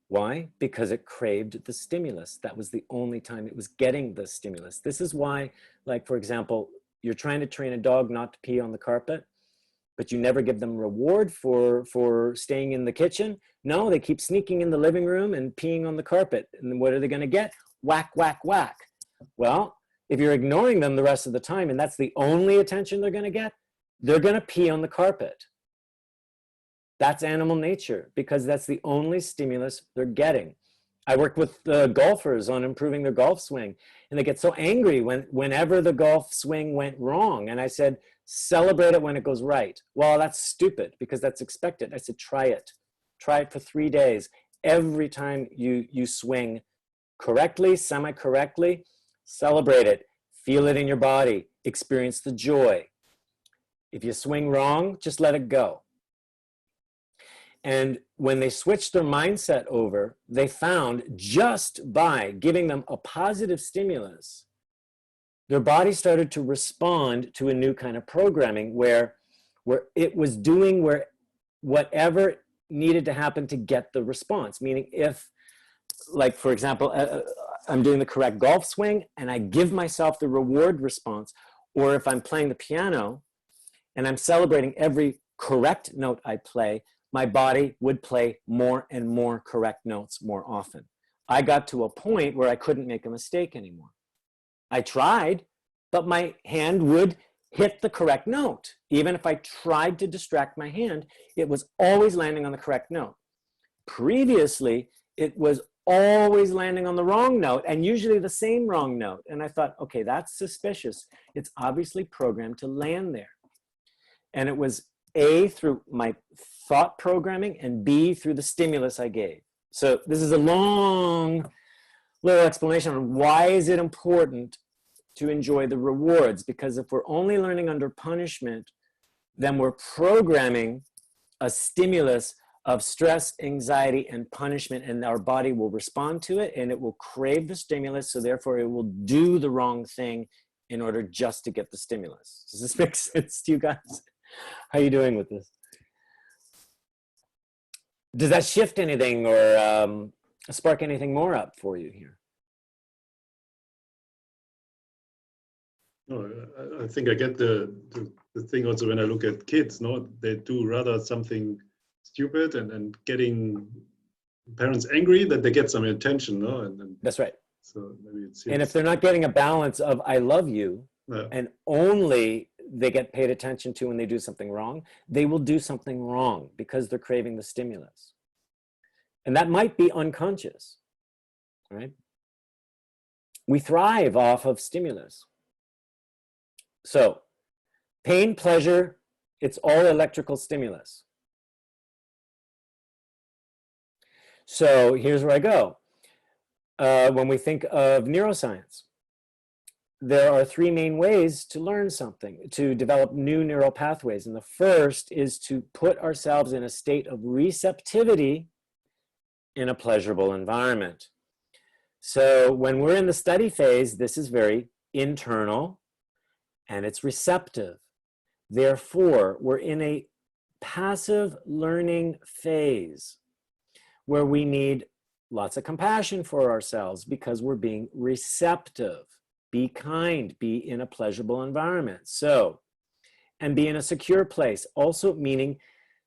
Why? Because it craved the stimulus. That was the only time it was getting the stimulus. This is why, like, for example, you're trying to train a dog not to pee on the carpet, but you never give them reward for staying in the kitchen. No, they keep sneaking in the living room and peeing on the carpet. And what are they going to get? Whack, whack, whack. Well, if you're ignoring them the rest of the time and that's the only attention they're going to get, they're going to pee on the carpet. That's animal nature, because that's the only stimulus they're getting. I worked with golfers on improving their golf swing, and they get so angry whenever the golf swing went wrong. And I said, celebrate it when it goes right. Well, that's stupid, because that's expected. I said, try it. Try it for 3 days. Every time you swing correctly, semi-correctly, celebrate it. Feel it in your body. Experience the joy. If you swing wrong, just let it go. And when they switched their mindset over, they found just by giving them a positive stimulus, their body started to respond to a new kind of programming where it was doing whatever needed to happen to get the response. Meaning if, like, for example, I'm doing the correct golf swing and I give myself the reward response, or if I'm playing the piano and I'm celebrating every correct note I play, my body would play more and more correct notes more often. I got to a point where I couldn't make a mistake anymore. I tried, but my hand would hit the correct note. Even if I tried to distract my hand, it was always landing on the correct note. Previously, it was always landing on the wrong note, and usually the same wrong note. And I thought, okay, that's suspicious. It's obviously programmed to land there. And it was A, through my thought programming, and B, through the stimulus I gave. So this is a long little explanation on why is it important to enjoy the rewards. Because if we're only learning under punishment, then we're programming a stimulus of stress, anxiety, and punishment, and our body will respond to it, and it will crave the stimulus, so therefore it will do the wrong thing in order just to get the stimulus. Does this make sense to you guys? How are you doing with this? Does that shift anything, or spark anything more up for you here? No, I think I get the thing also when I look at kids. No, they do rather something stupid and getting parents angry that they get some attention. No, and That's right. so maybe it's And if they're not getting a balance of I love you, yeah. and only they get paid attention to when they do something wrong, they will do something wrong because they're craving the stimulus. And that might be unconscious, right? We thrive off of stimulus. So pain, pleasure, it's all electrical stimulus. So here's where I go. When we think of neuroscience, there are three main ways to learn something, to develop new neural pathways. And the first is to put ourselves in a state of receptivity in a pleasurable environment. So when we're in the study phase, this is very internal and it's receptive. Therefore, we're in a passive learning phase where we need lots of compassion for ourselves because we're being receptive. Be kind, be in a pleasurable environment. So, and be in a secure place, also meaning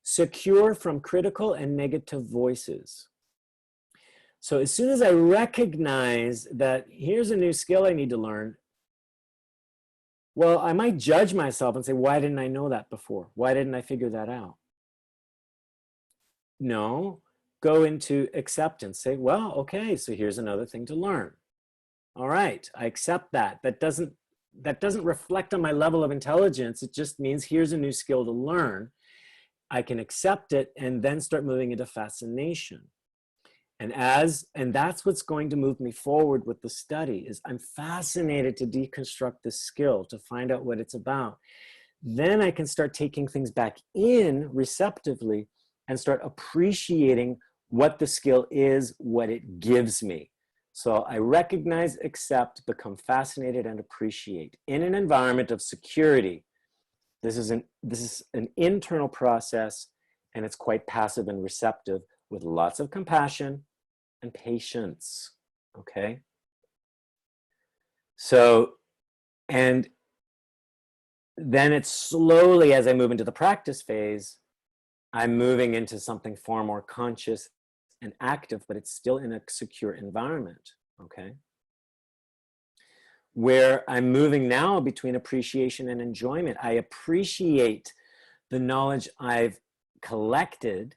secure from critical and negative voices. So as soon as I recognize that here's a new skill I need to learn, well, I might judge myself and say, why didn't I know that before? Why didn't I figure that out? No, go into acceptance. Say, well, okay, so here's another thing to learn. All right, I accept that. That doesn't reflect on my level of intelligence. It just means here's a new skill to learn. I can accept it and then start moving into fascination. And that's what's going to move me forward with the study is I'm fascinated to deconstruct this skill, to find out what it's about. Then I can start taking things back in receptively and start appreciating what the skill is, what it gives me. So I recognize, accept, become fascinated, and appreciate in an environment of security. This is an internal process, and it's quite passive and receptive with lots of compassion and patience, okay? So, and then it's slowly, as I move into the practice phase, I'm moving into something far more conscious and active, but it's still in a secure environment, okay? Where I'm moving now between appreciation and enjoyment. I appreciate the knowledge I've collected,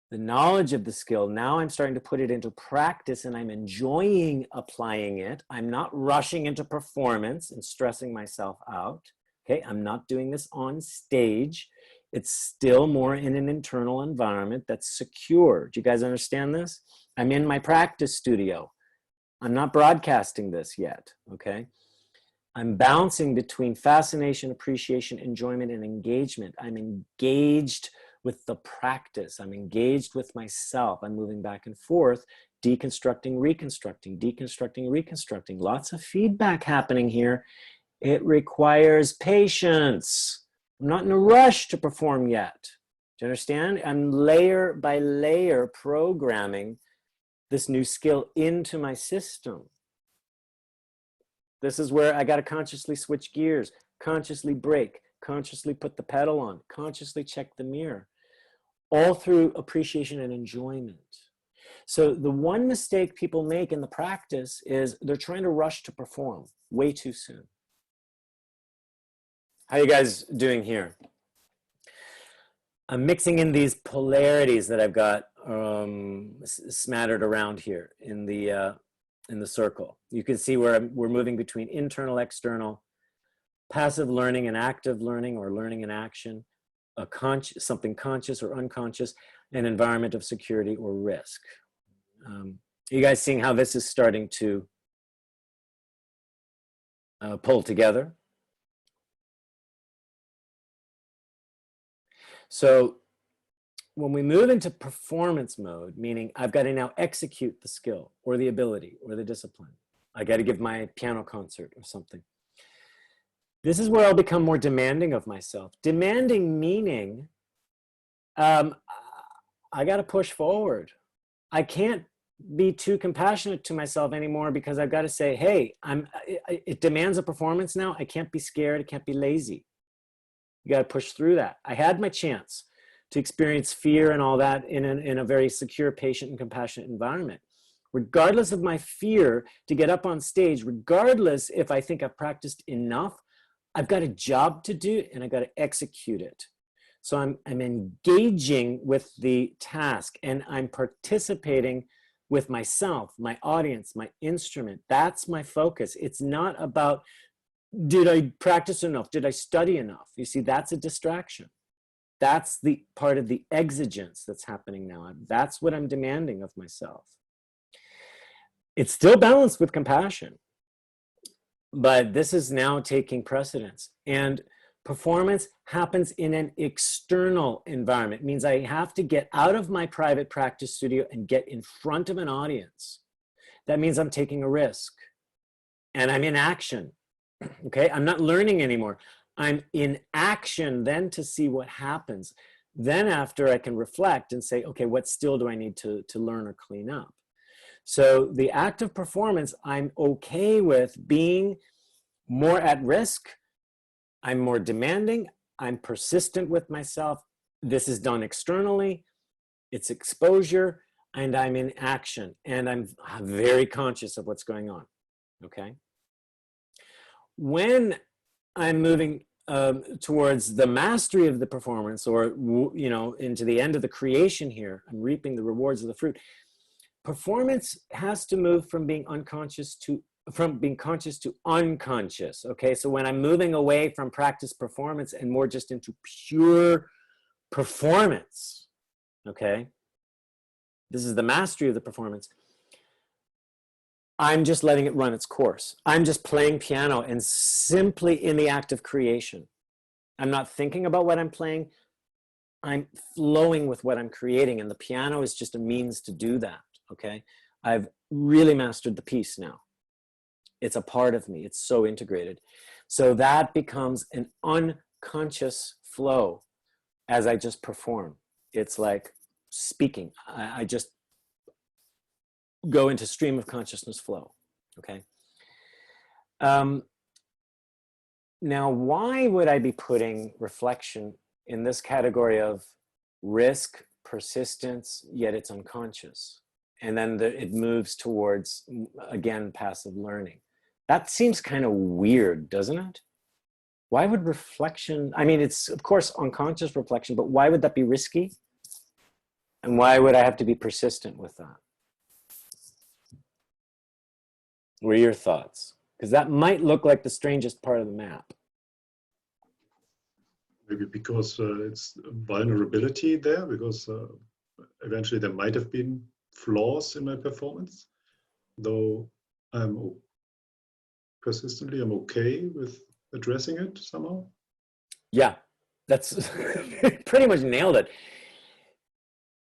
the knowledge of the skill. Now I'm starting to put it into practice and I'm enjoying applying it. I'm not rushing into performance and stressing myself out. Okay, I'm not doing this on stage. It's still more in an internal environment that's secure. Do you guys understand this? I'm in my practice studio. I'm not broadcasting this yet, okay? I'm bouncing between fascination, appreciation, enjoyment, and engagement. I'm engaged with the practice. I'm engaged with myself. I'm moving back and forth, deconstructing, reconstructing, deconstructing, reconstructing. Lots of feedback happening here. It requires patience. I'm not in a rush to perform yet. Do you understand? I'm layer by layer programming this new skill into my system. This is where I got to consciously switch gears, consciously brake, consciously put the pedal on, consciously check the mirror, all through appreciation and enjoyment. So the one mistake people make in the practice is they're trying to rush to perform way too soon. How are you guys doing here? I'm mixing in these polarities that I've got smattered around here in the circle. You can see where we're moving between internal, external, passive learning and active learning, or learning in action, something conscious or unconscious, an environment of security or risk. Are you guys seeing how this is starting to pull together? So when we move into performance mode, meaning I've got to now execute the skill or the ability or the discipline. I got to give my piano concert or something. This is where I'll become more demanding of myself. Demanding meaning I got to push forward. I can't be too compassionate to myself anymore, because I've got to say, hey, it demands a performance now. I can't be scared. I can't be lazy. You got to push through that. I had my chance to experience fear and all that in a very secure, patient, and compassionate environment. Regardless of my fear to get up on stage, regardless if I think I've practiced enough, I've got a job to do and I got to execute it. So I'm engaging with the task, and I'm participating with myself, my audience, my instrument. That's my focus. It's not about, did I practice enough? Did I study enough? You see, that's a distraction. That's the part of the exigence that's happening now. That's what I'm demanding of myself. It's still balanced with compassion, but this is now taking precedence. And performance happens in an external environment. It means I have to get out of my private practice studio and get in front of an audience. That means I'm taking a risk and I'm in action. Okay, I'm not learning anymore. I'm in action then to see what happens. Then after, I can reflect and say, okay, what still do I need to learn or clean up? So the act of performance, I'm okay with being more at risk. I'm more demanding. I'm persistent with myself. This is done externally. It's exposure, and I'm in action, and I'm very conscious of what's going on. Okay. When I'm moving towards the mastery of the performance, or into the end of the creation here, I'm reaping the rewards of the fruit. Performance has to move from being conscious to unconscious. Okay, so when I'm moving away from practice performance and more just into pure performance, okay, this is the mastery of the performance. I'm just letting it run its course. I'm just playing piano and simply in the act of creation. I'm not thinking about what I'm playing. I'm flowing with what I'm creating, and the piano is just a means to do that. Okay, I've really mastered the piece now. It's a part of me. It's so integrated. So that becomes an unconscious flow as I just perform. It's like speaking. I just go into stream of consciousness flow. Okay. Now, why would I be putting reflection in this category of risk, persistence, yet it's unconscious? And then it moves towards, again, passive learning. That seems kind of weird, doesn't it? Why would reflection, I mean, it's of course unconscious reflection, but why would that be risky? And why would I have to be persistent with that? What are your thoughts? Because that might look like the strangest part of the map. Maybe because it's vulnerability there, because eventually there might have been flaws in my performance, though I'm persistently, I'm okay with addressing it somehow. Yeah, that's pretty much nailed it.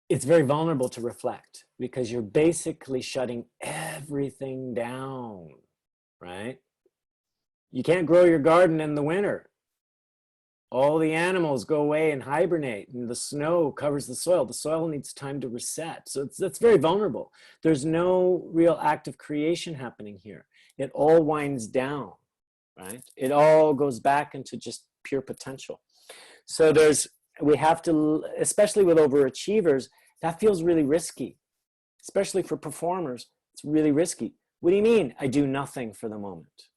It's very vulnerable to reflect because you're basically shutting everything down, right? You can't grow your garden in the winter. All the animals go away and hibernate, and the snow covers the soil. The soil needs time to reset. So that's very vulnerable. There's no real act of creation happening here. It all winds down, right? It all goes back into just pure potential. So we have to, especially with overachievers, that feels really risky. Especially for performers, it's really risky. What do you mean I do nothing for the moment?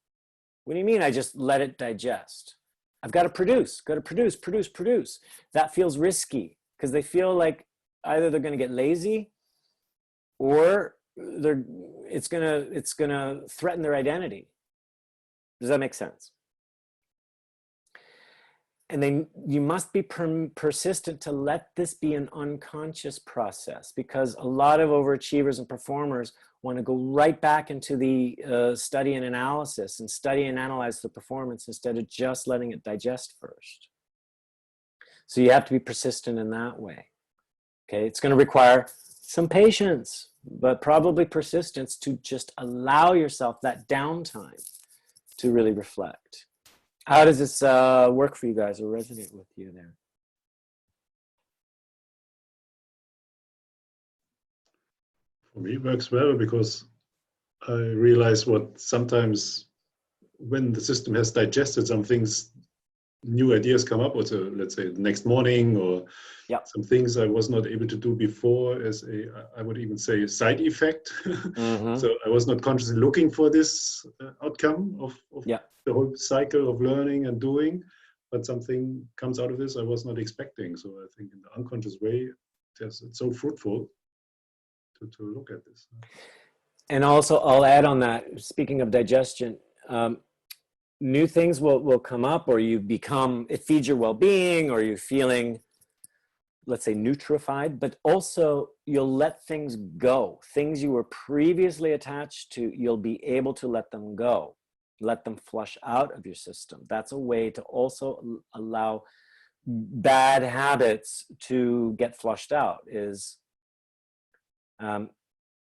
What do you mean I just let it digest? I've got to produce. That feels risky because they feel like either they're going to get lazy or it's gonna threaten their identity. Does that make sense? And you must be persistent to let this be an unconscious process, because a lot of overachievers and performers want to go right back into the study and analysis and study and analyze the performance instead of just letting it digest first. So you have to be persistent in that way. Okay, it's going to require some patience, but probably persistence to just allow yourself that downtime to really reflect. How does this work for you guys or resonate with you there? For me, it works well because I realize what sometimes when the system has digested some things, new ideas come up. Also, let's say the next morning, or Yep. some things I was not able to do before as a, I would even say, side effect. Mm-hmm. So I was not consciously looking for this outcome of Yeah. the whole cycle of learning and doing, but something comes out of this I was not expecting. So I think in the unconscious way, it's so fruitful to look at this. And also, I'll add on that, speaking of digestion, new things will come up, or you become, it feeds your well-being, or you're feeling, let's say, nutrified, but also you'll let things go. Things you were previously attached to, you'll be able to let them go, let them flush out of your system. That's a way to also allow bad habits to get flushed out, is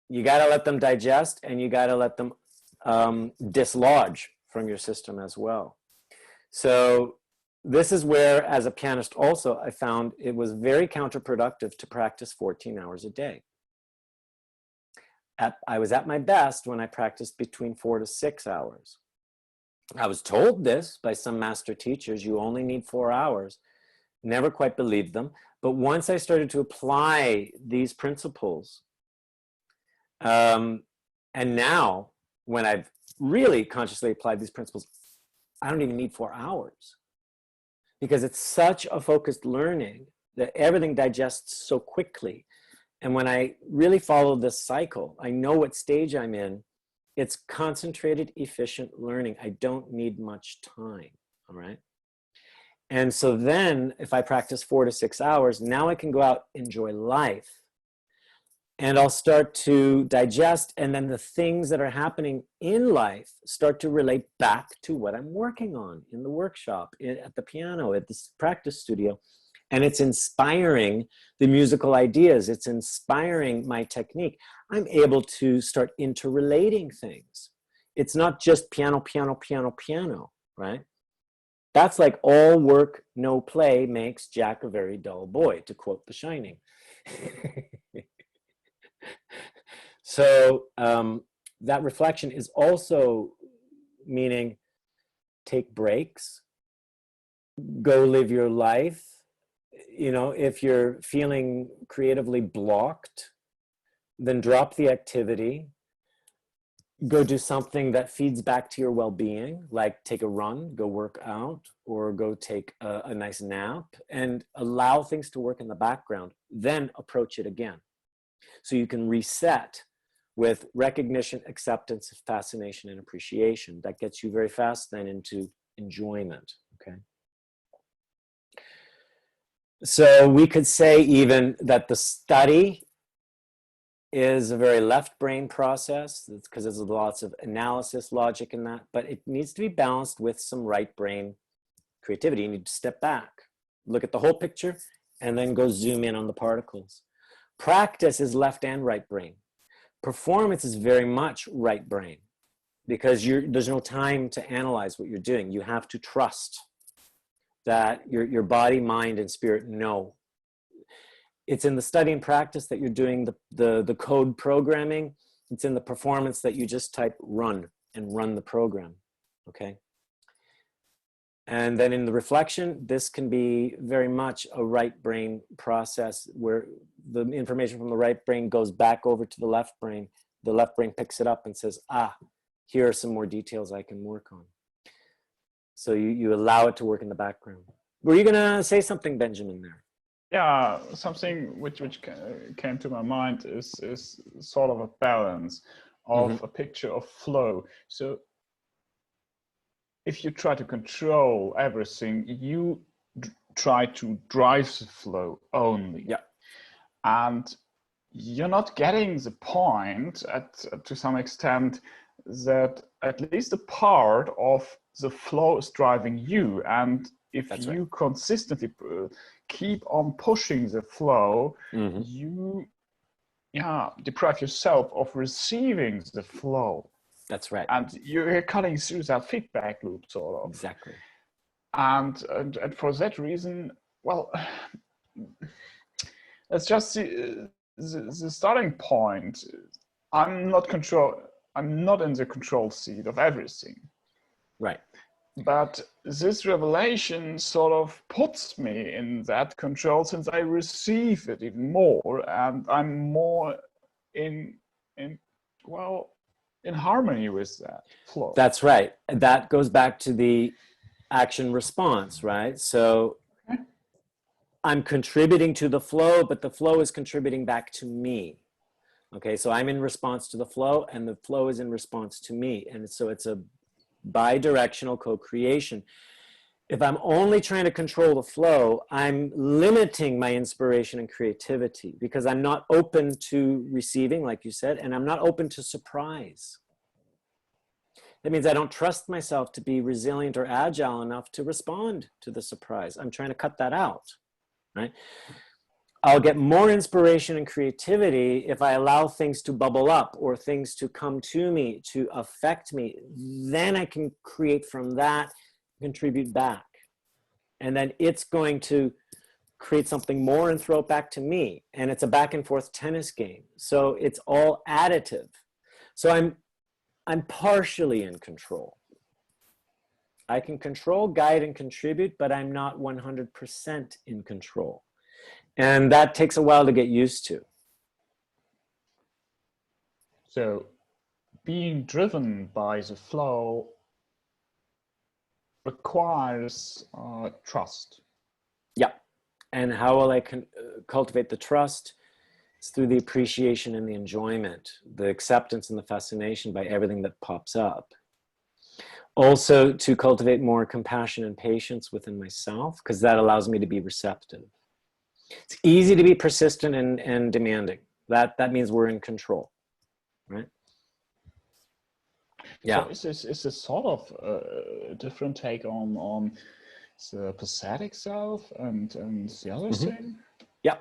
you got to let them digest, and you got to let them dislodge from your system as well. So this is where, as a pianist also, I found it was very counterproductive to practice 14 hours a day. I was at my best when I practiced between 4 to 6 hours. I was told this by some master teachers, you only need 4 hours. Never quite believed them. But once I started to apply these principles, and now when I've really consciously applied these principles, I don't even need 4 hours, because it's such a focused learning that everything digests so quickly. And when I really follow this cycle, I know what stage I'm in. It's concentrated, efficient learning. I don't need much time, all right? And so then if I practice 4 to 6 hours, now I can go out, enjoy life, and I'll start to digest, and then the things that are happening in life start to relate back to what I'm working on in the workshop, at the piano, at this practice studio. And it's inspiring the musical ideas. It's inspiring my technique. I'm able to start interrelating things. It's not just piano, piano, piano, piano, right? That's like all work, no play makes Jack a very dull boy, to quote The Shining. So that reflection is also meaning take breaks, go live your life. You know, if you're feeling creatively blocked, then drop the activity, go do something that feeds back to your well-being, like take a run, go work out, or go take a nice nap, and allow things to work in the background, then approach it again. So you can reset with recognition, acceptance, fascination, and appreciation. That gets you very fast then into enjoyment, okay? So we could say even that the study is a very left brain process, because there's lots of analysis, logic in that, but it needs to be balanced with some right brain creativity. You need to step back, look at the whole picture, and then go zoom in on the particles. Practice is left and right brain. Performance is very much right brain, because there's no time to analyze what you're doing. You have to trust that your body, mind, and spirit know. It's in the study and practice that you're doing the code programming. It's in the performance that you just type run and run the program, okay? And then in the reflection, this can be very much a right brain process, where the information from the right brain goes back over to the left brain. The left brain picks it up and says, ah, here are some more details I can work on. So you allow it to work in the background. Were you gonna say something, Benjamin, there? Yeah, something which came to my mind is sort of a balance of a picture of flow. So if you try to control everything, you try to drive the flow only. Yeah. And you're not getting the point to some extent that at least a part of the flow is driving you. And if That's you right. consistently keep on pushing the flow, you deprive yourself of receiving the flow. That's right. And you're cutting through that feedback loop, sort of. Exactly. And for that reason, well, let's just the starting point, I'm not in the control seat of everything. Right. But this revelation sort of puts me in that control, since I receive it even more, and I'm more in harmony with that flow. That's right. That goes back to the action response, right? So I'm contributing to the flow, but the flow is contributing back to me. Okay, so I'm in response to the flow, and the flow is in response to me. And so it's a bi-directional co-creation. If I'm only trying to control the flow, I'm limiting my inspiration and creativity, because I'm not open to receiving, like you said, and I'm not open to surprise. That means I don't trust myself to be resilient or agile enough to respond to the surprise. I'm trying to cut that out, right? I'll get more inspiration and creativity if I allow things to bubble up or things to come to me, to affect me. Then I can create from that, contribute back. And then it's going to create something more and throw it back to me. And it's a back and forth tennis game. So it's all additive. So I'm partially in control. I can control, guide, and contribute, but I'm not 100% in control. And that takes a while to get used to. So being driven by the flow requires trust. Yeah. And how will I cultivate the trust? It's through the appreciation and the enjoyment, the acceptance and the fascination by everything that pops up. Also to cultivate more compassion and patience within myself, because that allows me to be receptive. It's easy to be persistent and demanding. That means we're in control, right? Yeah. So is this sort of a different take on the pathetic self and the other thing? Yeah.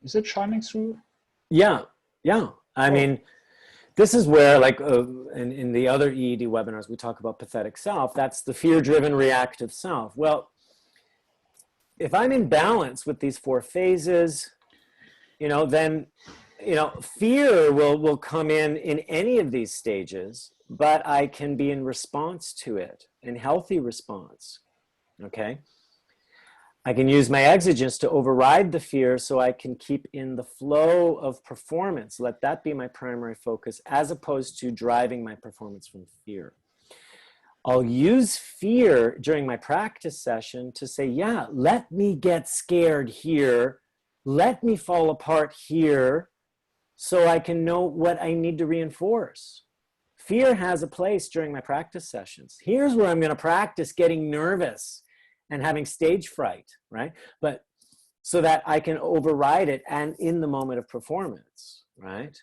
Is it shining through? Yeah. Yeah. I mean, this is where, like in the other EED webinars, we talk about pathetic self. That's the fear-driven reactive self. Well, if I'm in balance with these four phases, then, fear will come in any of these stages, but I can be in response to it, in healthy response, okay? I can use my exigence to override the fear so I can keep in the flow of performance. Let that be my primary focus, as opposed to driving my performance from fear. I'll use fear during my practice session to say, yeah, let me get scared here. Let me fall apart here so I can know what I need to reinforce. Fear has a place during my practice sessions. Here's where I'm going to practice getting nervous and having stage fright, right? But so that I can override it and in the moment of performance, right?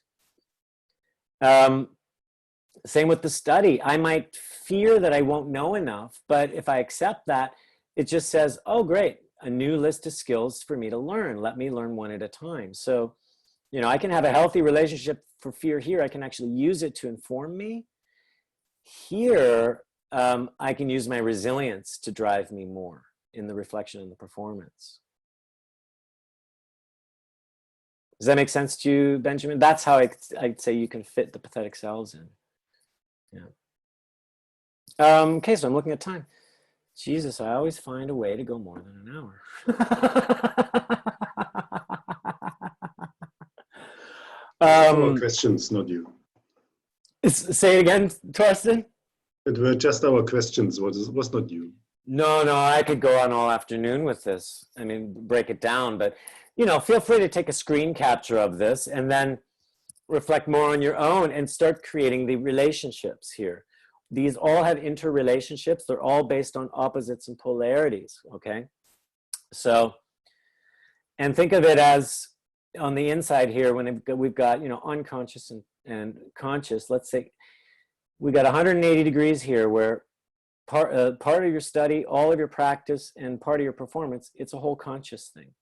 Same with the study. I might fear that I won't know enough, but if I accept that, it just says, oh, great, a new list of skills for me to learn. Let me learn one at a time. So, I can have a healthy relationship for fear here. I can actually use it to inform me. Here, I can use my resilience to drive me more in the reflection and the performance. Does that make sense to you, Benjamin? That's how I'd say you can fit the pathetic selves in. Yeah. Okay, so I'm looking at time. Jesus, I always find a way to go more than an hour. Our questions, not you. Say it again, Torsten. It were just our questions. Was not you. No, I could go on all afternoon with this. I mean, break it down, but feel free to take a screen capture of this and then reflect more on your own and start creating the relationships here. These all have interrelationships. They're all based on opposites and polarities, okay? So, and think of it as on the inside here, when we've got, unconscious and conscious. Let's say we got 180 degrees here where part of your study, all of your practice, and part of your performance, it's a whole conscious thing.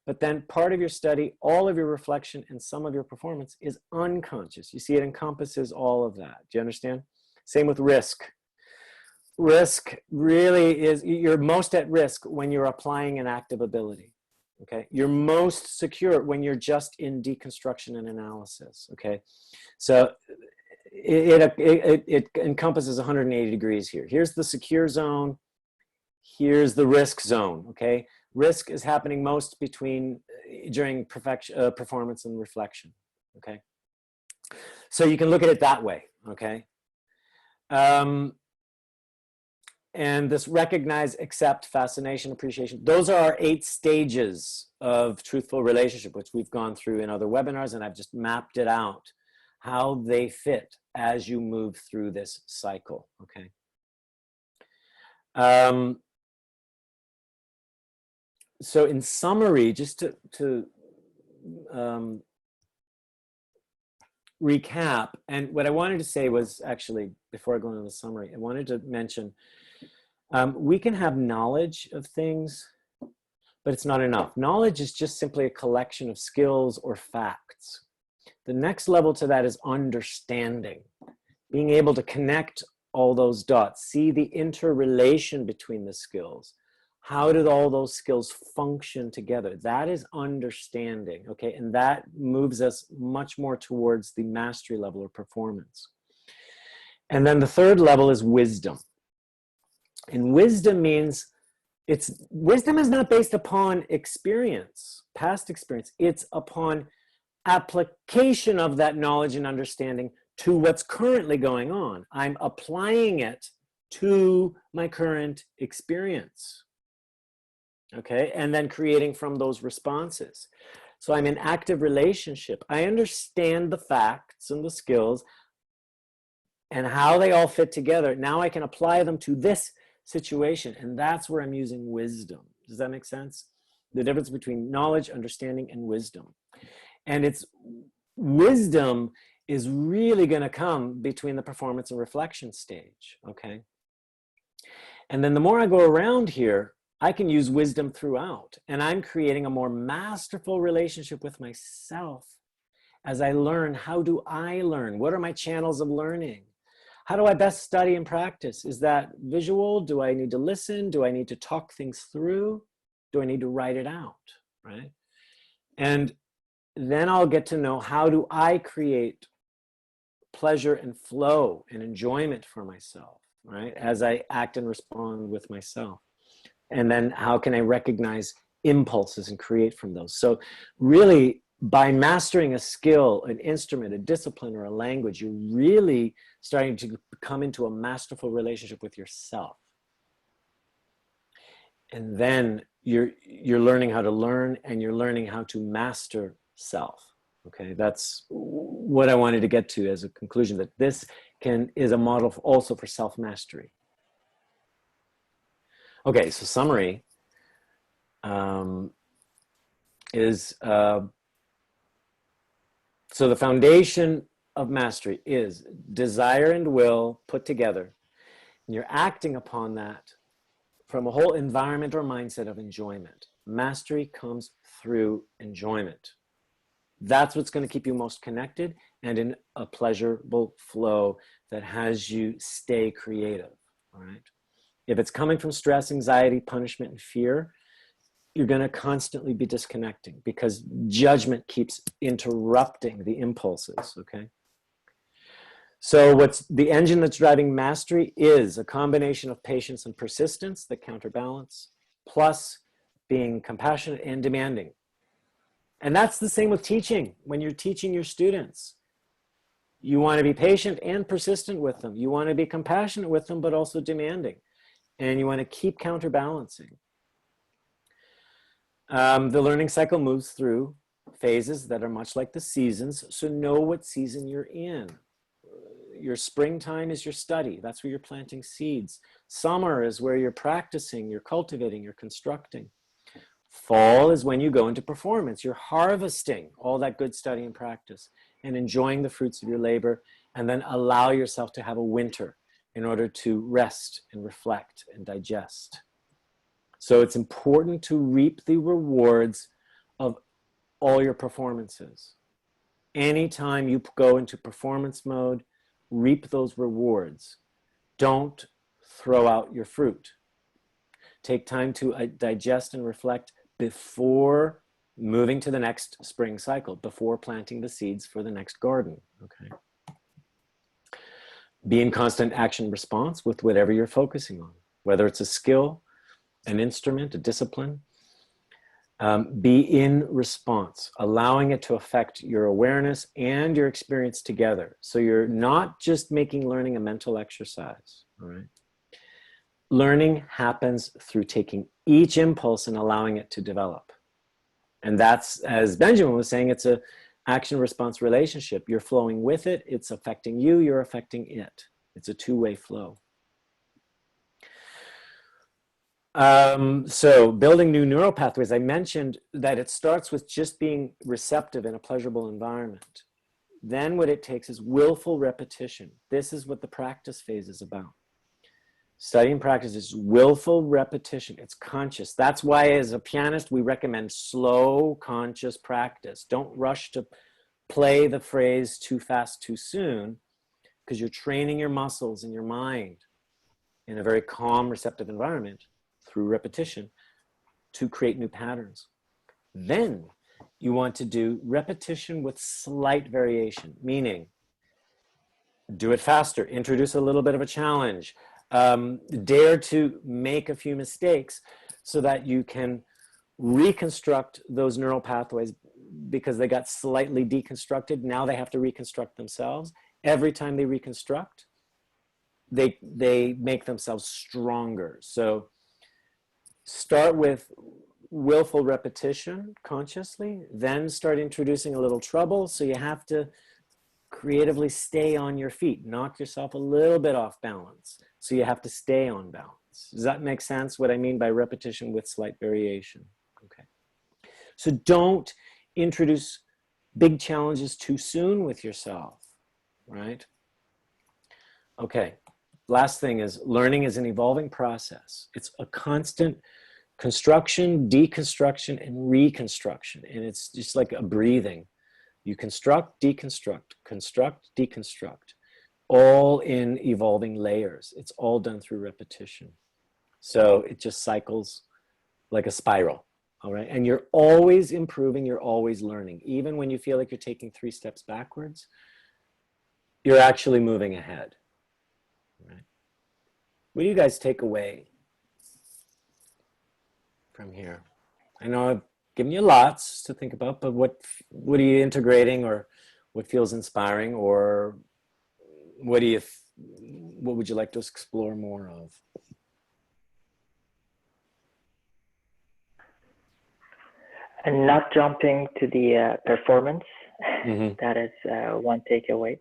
But then part of your study, all of your reflection, and some of your performance is unconscious. You see, it encompasses all of that. Do you understand? Same with risk. Risk really is, you're most at risk when you're applying an active ability. Okay, you're most secure when you're just in deconstruction and analysis. Okay, so it encompasses 180 degrees here. Here's the secure zone. Here's the risk zone. Okay, risk is happening most during performance and reflection. Okay, so you can look at it that way. Okay. And this recognize, accept, fascination, appreciation, those are our 8 stages of truthful relationship, which we've gone through in other webinars, and I've just mapped it out, how they fit as you move through this cycle, okay? So in summary, just to recap, and what I wanted to say was actually, before I go into the summary, I wanted to mention we can have knowledge of things, but it's not enough. Knowledge is just simply a collection of skills or facts. The next level to that is understanding, being able to connect all those dots, see the interrelation between the skills. How did all those skills function together? That is understanding, okay? And that moves us much more towards the mastery level or performance. And then the third level is wisdom. And wisdom means wisdom is not based upon experience, past experience. It's upon application of that knowledge and understanding to what's currently going on. I'm applying it to my current experience. Okay, and then creating from those responses. So I'm in active relationship. I understand the facts and the skills and how they all fit together. Now I can apply them to this situation, and that's where I'm using wisdom. Does that make sense? The difference between knowledge, understanding, and wisdom. And it's wisdom is really going to come between the performance and reflection stage, okay? And then the more I go around here, I can use wisdom throughout, and I'm creating a more masterful relationship with myself as I learn. How do I learn? What are my channels of learning? How do I best study and practice? Is that visual? Do I need to listen? Do I need to talk things through? Do I need to write it out, right? And then I'll get to know, how do I create pleasure and flow and enjoyment for myself, right? As I act and respond with myself. And then how can I recognize impulses and create from those? So really, by mastering a skill, an instrument, a discipline, or a language, you're really starting to come into a masterful relationship with yourself. And then you're learning how to learn, and you're learning how to master self. Okay, that's what I wanted to get to as a conclusion, that this is a model also for self-mastery. Okay, so summary is, so the foundation of mastery is desire and will put together. And you're acting upon that from a whole environment or mindset of enjoyment. Mastery comes through enjoyment. That's what's going to keep you most connected and in a pleasurable flow that has you stay creative, all right? If it's coming from stress, anxiety, punishment, and fear, you're going to constantly be disconnecting because judgment keeps interrupting the impulses, okay? So what's the engine that's driving mastery is a combination of patience and persistence that counterbalance, plus being compassionate and demanding. And that's the same with teaching. When you're teaching your students, you want to be patient and persistent with them. You want to be compassionate with them, but also demanding. And you want to keep counterbalancing. The learning cycle moves through phases that are much like the seasons. So know what season you're in. Your springtime is your study. That's where you're planting seeds. Summer is where you're practicing, you're cultivating, you're constructing. Fall is when you go into performance. You're harvesting all that good study and practice and enjoying the fruits of your labor, and then allow yourself to have a winter in order to rest and reflect and digest. So it's important to reap the rewards of all your performances. Anytime you go into performance mode, reap those rewards. Don't throw out your fruit. Take time to digest and reflect before moving to the next spring cycle, before planting the seeds for the next garden, okay? Be in constant action response with whatever you're focusing on, whether it's a skill, an instrument, a discipline. Be in response, allowing it to affect your awareness and your experience together. So you're not just making learning a mental exercise, all right? Learning happens through taking each impulse and allowing it to develop. And that's, as Benjamin was saying, it's a action-response relationship. You're flowing with it, it's affecting you, you're affecting it. It's a two-way flow. So building new neural pathways, I mentioned that it starts with just being receptive in a pleasurable environment. Then what it takes is willful repetition. This is what the practice phase is about. Studying practice is willful repetition. It's conscious. That's why as a pianist, we recommend slow, conscious practice. Don't rush to play the phrase too fast, too soon, because you're training your muscles and your mind in a very calm, receptive environment through repetition to create new patterns. Then you want to do repetition with slight variation, meaning do it faster, introduce a little bit of a challenge, dare to make a few mistakes so that you can reconstruct those neural pathways because they got slightly deconstructed. Now they have to reconstruct themselves. Every time they reconstruct, they make themselves stronger. So start with willful repetition consciously, then start introducing a little trouble. So you have to creatively stay on your feet, knock yourself a little bit off balance. So you have to stay on balance. Does that make sense? What I mean by repetition with slight variation. Okay. So don't introduce big challenges too soon with yourself, right? Okay. Last thing is learning is an evolving process. It's a constant construction, deconstruction, and reconstruction. And it's just like a breathing. You construct, deconstruct, all in evolving layers. It's all done through repetition. So it just cycles like a spiral, all right? And you're always improving, you're always learning. Even when you feel like you're taking 3 steps backwards, you're actually moving ahead, right? What do you guys take away from here? I know I've given you lots to think about, but what are you integrating, or what feels inspiring, or what would you like to explore more of? And not jumping to the performance. Mm-hmm. That is one takeaway.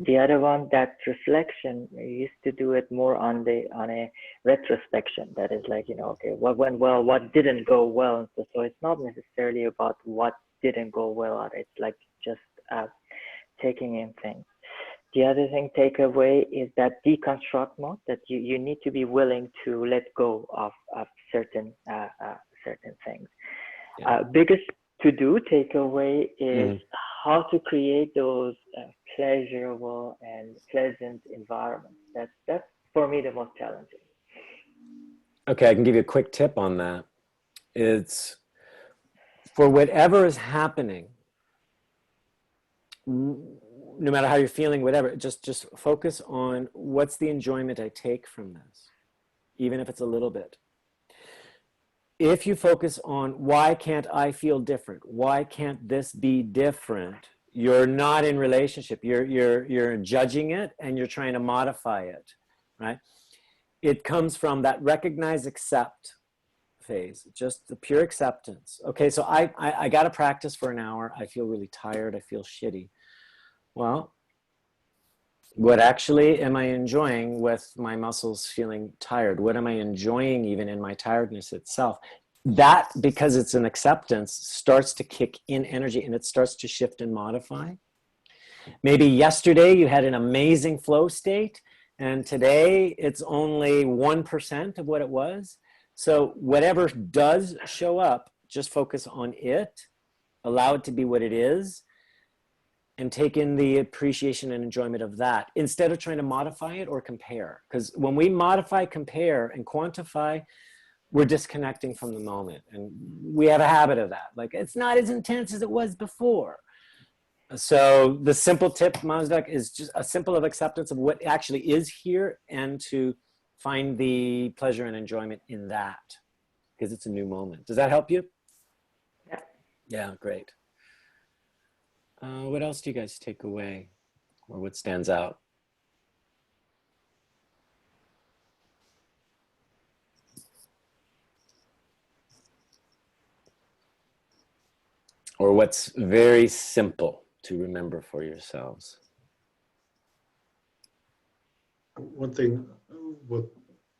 The other one, that reflection, we used to do it more on a retrospection. That is like, okay, what went well, what didn't go well. So it's not necessarily about what didn't go well. It's like just taking in things. The other thing, takeaway, is that deconstruct mode, that you need to be willing to let go of certain things. Yeah. Biggest to-do takeaway is how to create those pleasurable and pleasant environments. That's for me the most challenging. Okay, I can give you a quick tip on that. It's for whatever is happening, no matter how you're feeling, whatever, just focus on what's the enjoyment I take from this, even if it's a little bit. If you focus on why can't I feel different? Why can't this be different? You're not in relationship. You're judging it and you're trying to modify it, right? It comes from that recognize, accept phase, just the pure acceptance. Okay, so I got to practice for an hour. I feel really tired. I feel shitty. Well, what actually am I enjoying with my muscles feeling tired? What am I enjoying even in my tiredness itself? That, because it's an acceptance, starts to kick in energy and it starts to shift and modify. Maybe yesterday you had an amazing flow state and today it's only 1% of what it was. So whatever does show up, just focus on it, allow it to be what it is, and take in the appreciation and enjoyment of that instead of trying to modify it or compare. Because when we modify, compare, and quantify, we're disconnecting from the moment. And we have a habit of that. Like, it's not as intense as it was before. So the simple tip, Mazdak, is just a simple of acceptance of what actually is here and to find the pleasure and enjoyment in that, because it's a new moment. Does that help you? Yeah. Yeah, great. What else do you guys take away, or what stands out? Or what's very simple to remember for yourselves? One thing, what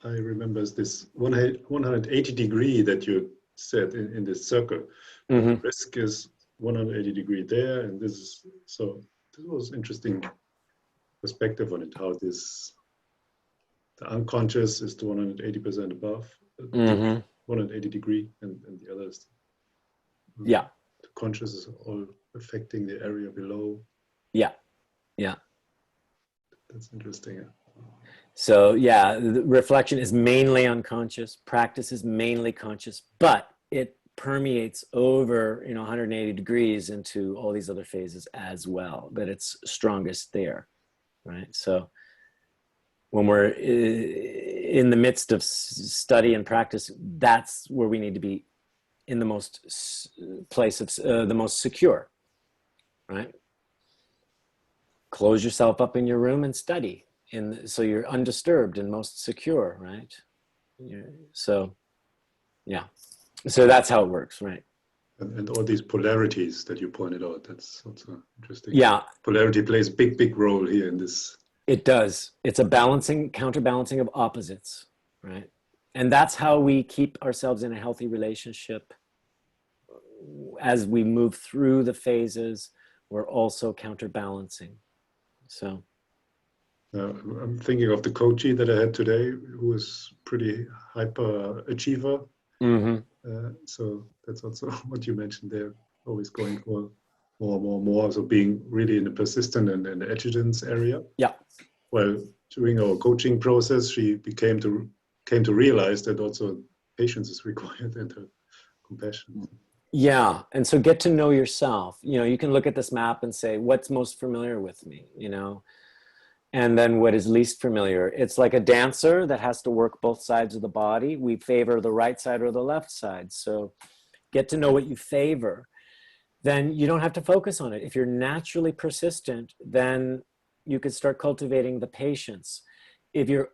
I remember is this 180 degree that you said in this circle. Mm-hmm. The risk is 180 degree there, and this is, so this was interesting perspective on it, how this, the unconscious is to 180% above, Mm-hmm. 180 degree, and the others. Yeah. The conscious is all affecting the area below. Yeah. Yeah. That's interesting. So yeah, the reflection is mainly unconscious, practice is mainly conscious, but it permeates over, 180 degrees into all these other phases as well, but it's strongest there, right? So when we're in the midst of study and practice, that's where we need to be in the most place of the most secure, right? Close yourself up in your room and study. So you're undisturbed and most secure, right? So, yeah. So that's how it works, right? And all these polarities that you pointed out, that's also interesting. Yeah. Polarity plays a big role here in this. It does. It's a counterbalancing of opposites, right? And that's how we keep ourselves in a healthy relationship. As we move through the phases, we're also counterbalancing. So. I'm thinking of the coachee that I had today, who was pretty hyper achiever. Mm-hmm. So that's also what you mentioned there, always going for more. So being really in the persistent and the adjutants area. Yeah. Well, during our coaching process, she came to realize that also patience is required and compassion. Yeah, and so get to know yourself. You can look at this map and say, what's most familiar with me, and then what is least familiar. It's like a dancer that has to work both sides of the body. We favor the right side or the left side. So get to know what you favor. Then you don't have to focus on it. If you're naturally persistent, then you could start cultivating the patience. If you're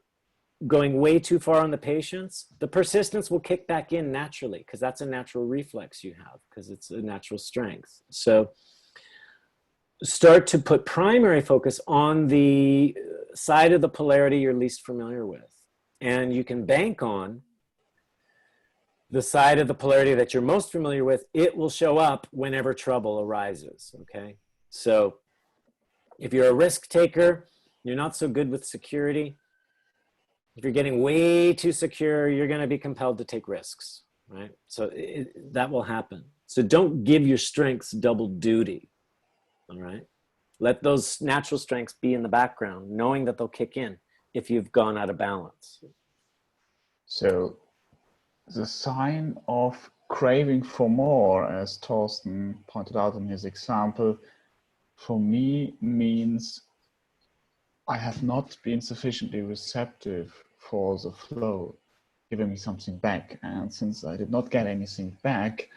going way too far on the patience, the persistence will kick back in naturally, because that's a natural reflex you have, because it's a natural strength. So start to put primary focus on the side of the polarity you're least familiar with. And you can bank on the side of the polarity that you're most familiar with. It will show up whenever trouble arises, okay? So if you're a risk taker, you're not so good with security. If you're getting way too secure, you're going to be compelled to take risks, right? So that will happen. So don't give your strengths double duty, all right? Let those natural strengths be in the background, knowing that they'll kick in if you've gone out of balance. So the sign of craving for more, as Thorsten pointed out in his example, for me means I have not been sufficiently receptive for the flow, giving me something back. And since I did not get anything back,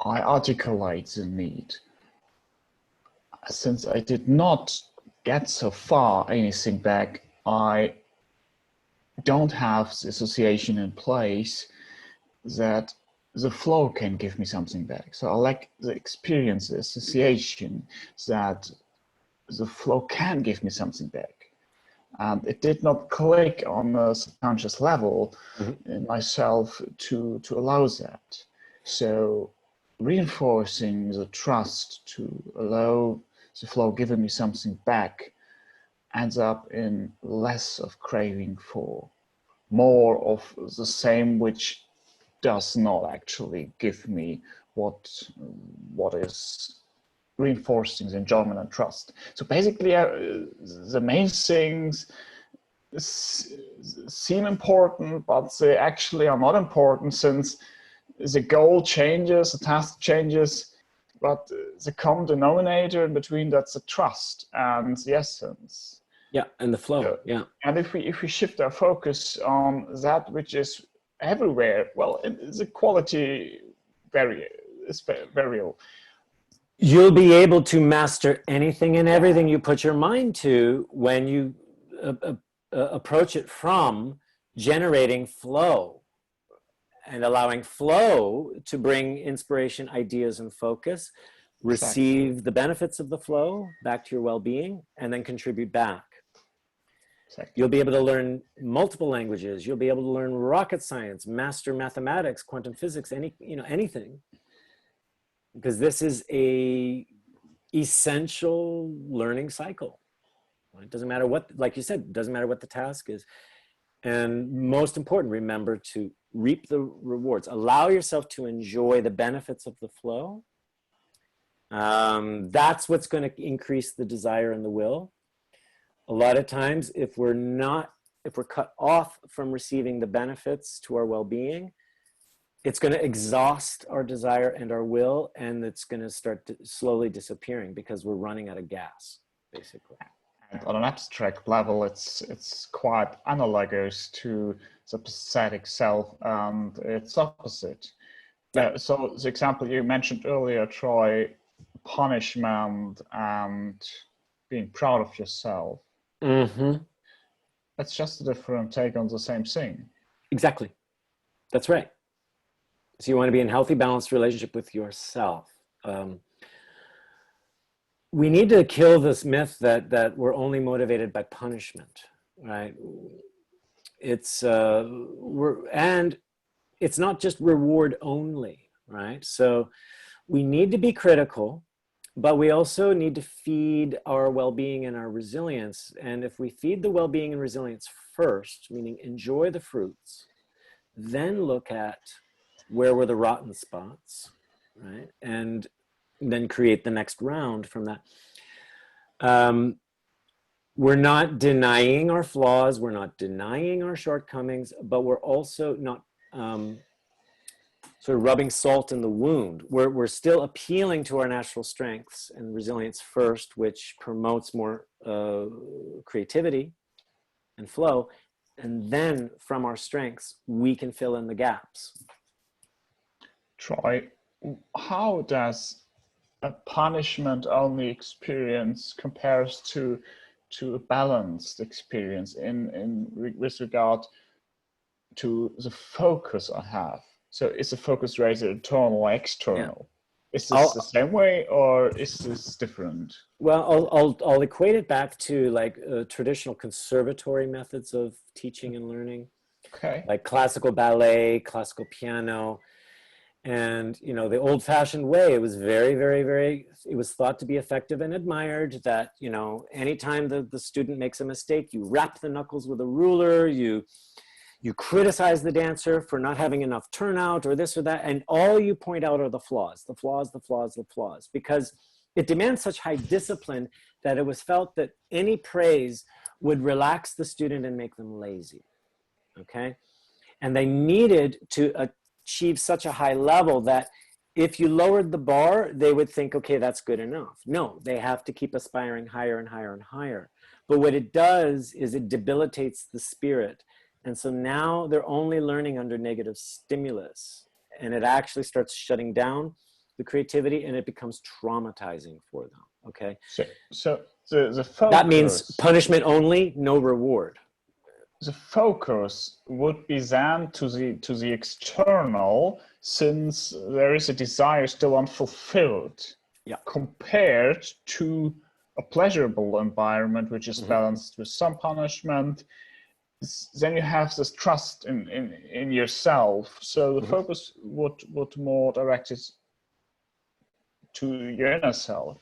I articulate the need. Since I did not get so far anything back, I don't have the association in place that the flow can give me something back. So I lack the experience, the association that the flow can give me something back. And it did not click on a subconscious level in myself to allow that. So reinforcing the trust to allow the flow giving me something back ends up in less of craving for more of the same, which does not actually give me what is reinforcing the enjoyment and trust. So basically, the main things seem important, but they actually are not important, since the goal changes, the task changes, but the common denominator in between, that's the trust and the essence. Yeah, and the flow. Yeah. And if we shift our focus on that which is everywhere, well, the quality is variable. You'll be able to master anything and everything you put your mind to when you approach it from generating flow and allowing flow to bring inspiration, ideas, and focus, receive the benefits of the flow back to your well-being, and then contribute back. Exactly. You'll be able to learn multiple languages. You'll be able to learn rocket science, master mathematics, quantum physics, anything. Because this is a essential learning cycle. It doesn't matter what, like you said, it doesn't matter what the task is. And most important, remember to reap the rewards. Allow yourself to enjoy the benefits of the flow. That's what's going to increase the desire and the will. A lot of times, if we're cut off from receiving the benefits to our well-being, it's going to exhaust our desire and our will, and it's going to start slowly disappearing because we're running out of gas, basically. And on an abstract level, it's quite analogous to the pathetic self and its opposite. So the example you mentioned earlier, Troy, punishment and being proud of yourself. Mm-hmm. That's just a different take on the same thing. Exactly. That's right. So you want to be in healthy, balanced relationship with yourself. We need to kill this myth that we're only motivated by punishment, right? And it's not just reward only, right? So we need to be critical, but we also need to feed our well-being and our resilience. And if we feed the well-being and resilience first, meaning enjoy the fruits, then look at where were the rotten spots, right? And then create the next round from that. We're not denying our flaws, we're not denying our shortcomings, but we're also not sort of rubbing salt in the wound. We're still appealing to our natural strengths and resilience first, which promotes more creativity and flow. And then from our strengths, we can fill in the gaps. Troy, how does a punishment-only experience compares to a balanced experience with regard to the focus I have? So is the focus rather internal or external? Yeah. Is this the same way, or is this different? Well, I'll equate it back to like traditional conservatory methods of teaching and learning. Okay. Like classical ballet, classical piano. And, you know, the old-fashioned way, it was it was thought to be effective and admired that, you know, anytime the student makes a mistake, you rap the knuckles with a ruler, you criticize the dancer for not having enough turnout or this or that, and all you point out are the flaws, because it demands such high discipline that it was felt that any praise would relax the student and make them lazy, okay? And they needed to achieve such a high level that if you lowered the bar, they would think, okay, that's good enough. No, they have to keep aspiring higher and higher and higher. But what it does is it debilitates the spirit. And so now they're only learning under negative stimulus, and it actually starts shutting down the creativity, and it becomes traumatizing for them, okay? So the focus... That means punishment only, no reward. The focus would be then to the external, since there is a desire still unfulfilled, compared to a pleasurable environment which is balanced with some punishment. Then you have this trust in yourself. So the focus would more direct it to your inner self.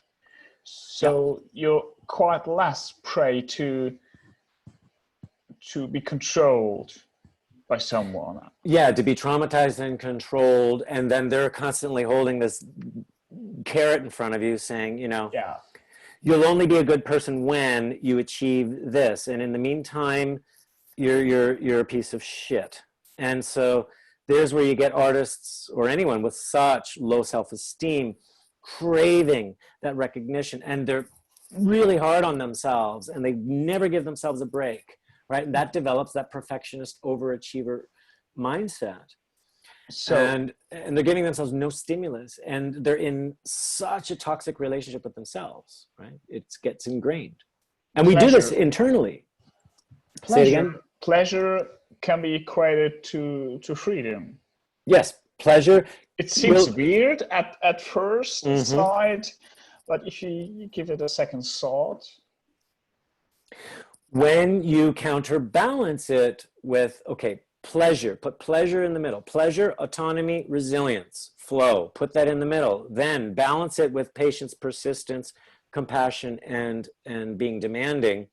So you're quite less prey to be controlled by someone. Yeah, to be traumatized and controlled, and then they're constantly holding this carrot in front of you saying, you know, you'll only be a good person when you achieve this. And in the meantime, you're a piece of shit. And so there's where you get artists or anyone with such low self-esteem craving that recognition, and they're really hard on themselves and they never give themselves a break, right? And that develops that perfectionist overachiever mindset. So And they're giving themselves no stimulus, and they're in such a toxic relationship with themselves, right? It gets ingrained. And we do this internally. Say it again. Pleasure can be equated to freedom. Yes, pleasure. It seems weird at first sight, but if you give it a second thought. When you counterbalance it with, okay, pleasure, put pleasure in the middle. Pleasure, autonomy, resilience, flow, put that in the middle. Then balance it with patience, persistence, compassion, and being demanding.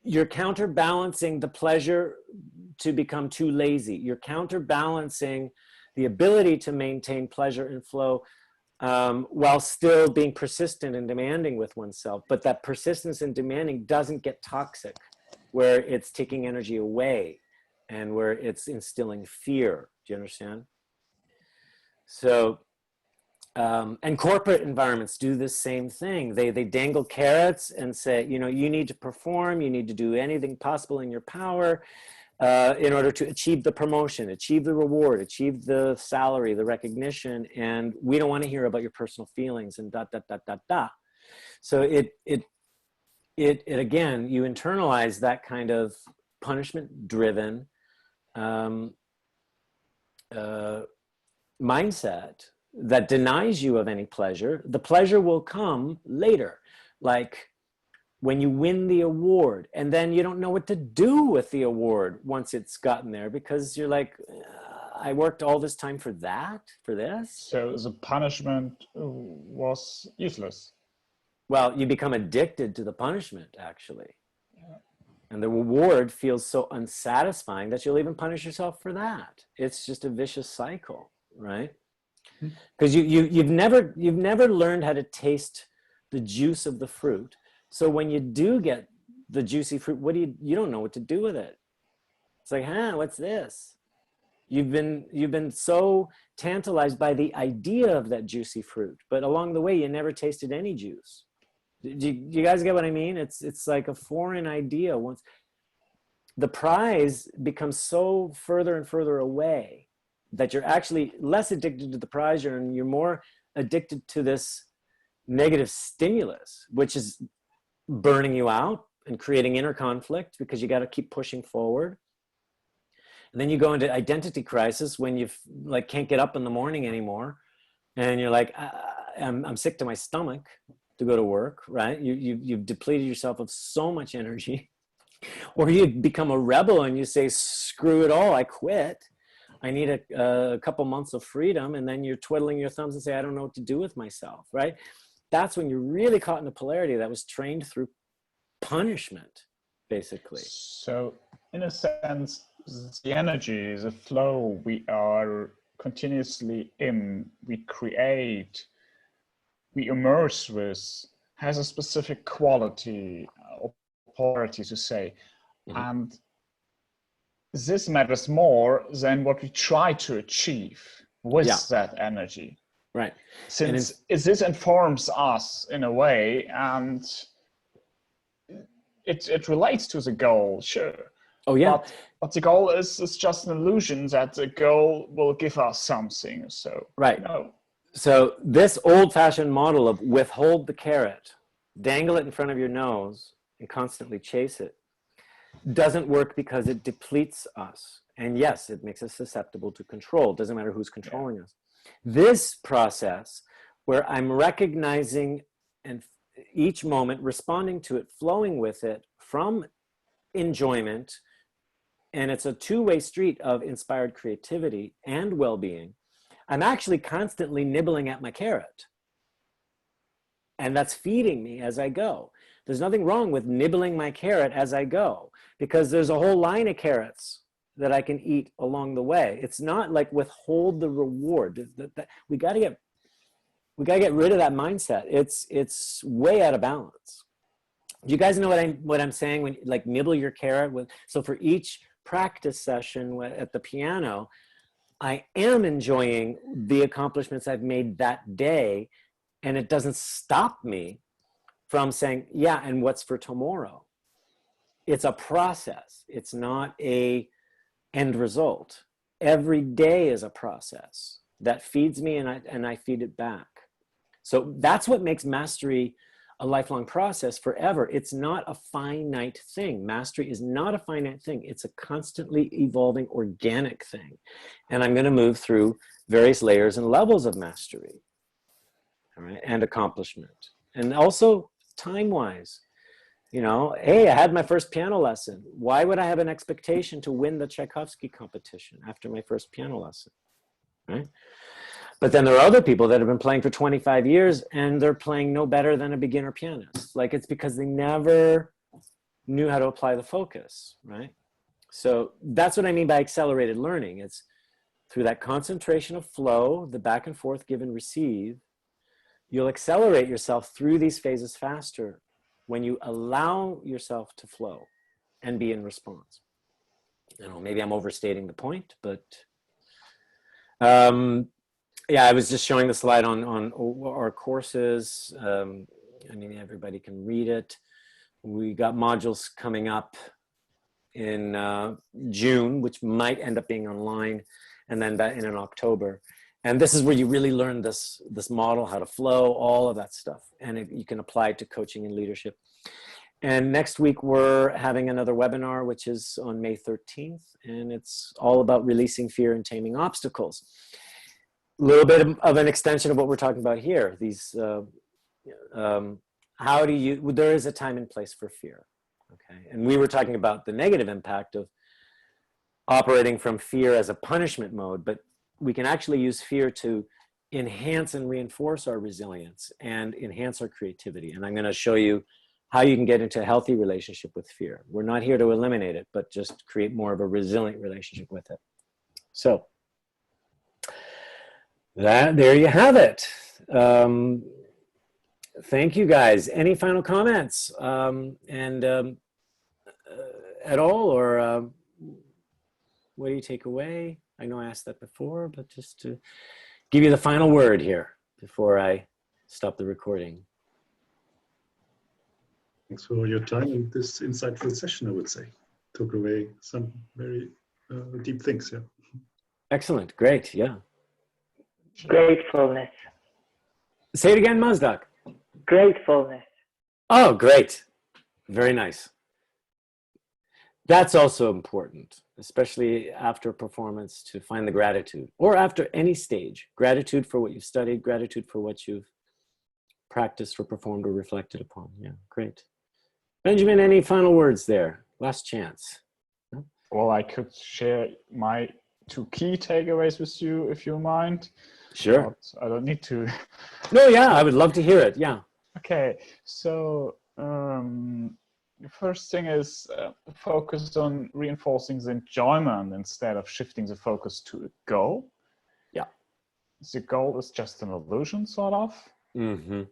You're counterbalancing the pleasure to become too lazy. You're counterbalancing the ability to maintain pleasure and flow while still being persistent and demanding with oneself. But that persistence and demanding doesn't get toxic, where it's taking energy away and where it's instilling fear. Do you understand? So, and corporate environments do the same thing. They dangle carrots and say, you know, you need to perform, you need to do anything possible in your power in order to achieve the promotion, achieve the reward, achieve the salary, the recognition, and we don't want to hear about your personal feelings and dot, dot, dot, dot, dot. So it again, you internalize that kind of punishment-driven mindset that denies you of any pleasure. The pleasure will come later, like when you win the award, and then you don't know what to do with the award once it's gotten there, because you're like, I worked all this time for that, for this. So the punishment was useless. Well, you become addicted to the punishment, actually. And the reward feels so unsatisfying that you'll even punish yourself for that. It's just a vicious cycle, right? Because you've never learned how to taste the juice of the fruit. So when you do get the juicy fruit, you don't know what to do with it. It's like, what's this? You've been so tantalized by the idea of that juicy fruit, but along the way you never tasted any juice. Do you guys get what I mean? It's like a foreign idea. Once the prize becomes so further and further away that you're actually less addicted to the prize, and you're more addicted to this negative stimulus, which is burning you out and creating inner conflict because you got to keep pushing forward. And then you go into identity crisis when you like can't get up in the morning anymore, and you're like, I'm sick to my stomach to go to work, right? You've depleted yourself of so much energy. Or you become a rebel and you say, screw it all, I quit. I need a couple months of freedom. And then you're twiddling your thumbs and say, I don't know what to do with myself, right? That's when you're really caught in a polarity that was trained through punishment, basically. So in a sense, the energy, the flow we are continuously in, we create, we immerse with, has a specific quality or polarity to say. And this matters more than what we try to achieve with that energy. Right. Since this informs us in a way, and it relates to the goal, sure. Oh yeah. But the goal is just an illusion that the goal will give us something. So right. No. So this old-fashioned model of withhold the carrot, dangle it in front of your nose, and constantly chase it, doesn't work because it depletes us. And yes, it makes us susceptible to control. It doesn't matter who's controlling us. This process, where I'm recognizing and each moment responding to it, flowing with it from enjoyment, and it's a two-way street of inspired creativity and well-being, I'm actually constantly nibbling at my carrot. And that's feeding me as I go. There's nothing wrong with nibbling my carrot as I go, because there's a whole line of carrots that I can eat along the way. It's not like withhold the reward. We got to get rid of that mindset. It's way out of balance. Do you guys know what I'm saying when like nibble your carrot with? So for each practice session at the piano, I am enjoying the accomplishments I've made that day, and it doesn't stop me from saying, yeah, and what's for tomorrow? It's a process. It's not a end result. Every day is a process that feeds me, and I feed it back. So that's what makes mastery a lifelong process forever. It's not a finite thing. Mastery is not a finite thing. It's a constantly evolving organic thing. And I'm going to move through various layers and levels of mastery, all right, and accomplishment. And also time-wise, you know, hey, I had my first piano lesson. Why would I have an expectation to win the Tchaikovsky competition after my first piano lesson, right? But then there are other people that have been playing for 25 years and they're playing no better than a beginner pianist. Like, it's because they never knew how to apply the focus, right? So that's what I mean by accelerated learning. It's through that concentration of flow, the back and forth, give and receive, you'll accelerate yourself through these phases faster when you allow yourself to flow and be in response. You know, maybe I'm overstating the point, but yeah, I was just showing the slide on our courses. I mean, everybody can read it. We got modules coming up in June, which might end up being online, and then in October. And this is where you really learn this model, how to flow, all of that stuff. And you can apply it to coaching and leadership. And next week, we're having another webinar, which is on May 13th. And it's all about releasing fear and taming obstacles. A little bit of an extension of what we're talking about here. These, how do you, there is a time and place for fear, okay? And we were talking about the negative impact of operating from fear as a punishment mode, but we can actually use fear to enhance and reinforce our resilience and enhance our creativity. And I'm gonna show you how you can get into a healthy relationship with fear. We're not here to eliminate it, but just create more of a resilient relationship with it. So, there you have it. Thank you guys. Any final comments at all, or what do you take away? I know I asked that before, but just to give you the final word here before I stop the recording. Thanks for your time in this insightful session, I would say. Took away some very deep things, yeah. Excellent, great, yeah. Gratefulness. Say it again, Mazdak. Gratefulness. Oh, great. Very nice. That's also important, especially after a performance, to find the gratitude, or after any stage. Gratitude for what you've studied, gratitude for what you've practiced or performed or reflected upon. Yeah, great. Benjamin, any final words there? Last chance. No? Well, I could share my 2 key takeaways with you, if you mind. Sure. But I don't need to. No, yeah, I would love to hear it. Yeah. Okay, so the first thing is focus on reinforcing the enjoyment instead of shifting the focus to a goal. Yeah. The goal is just an illusion, sort of. Mm-hmm.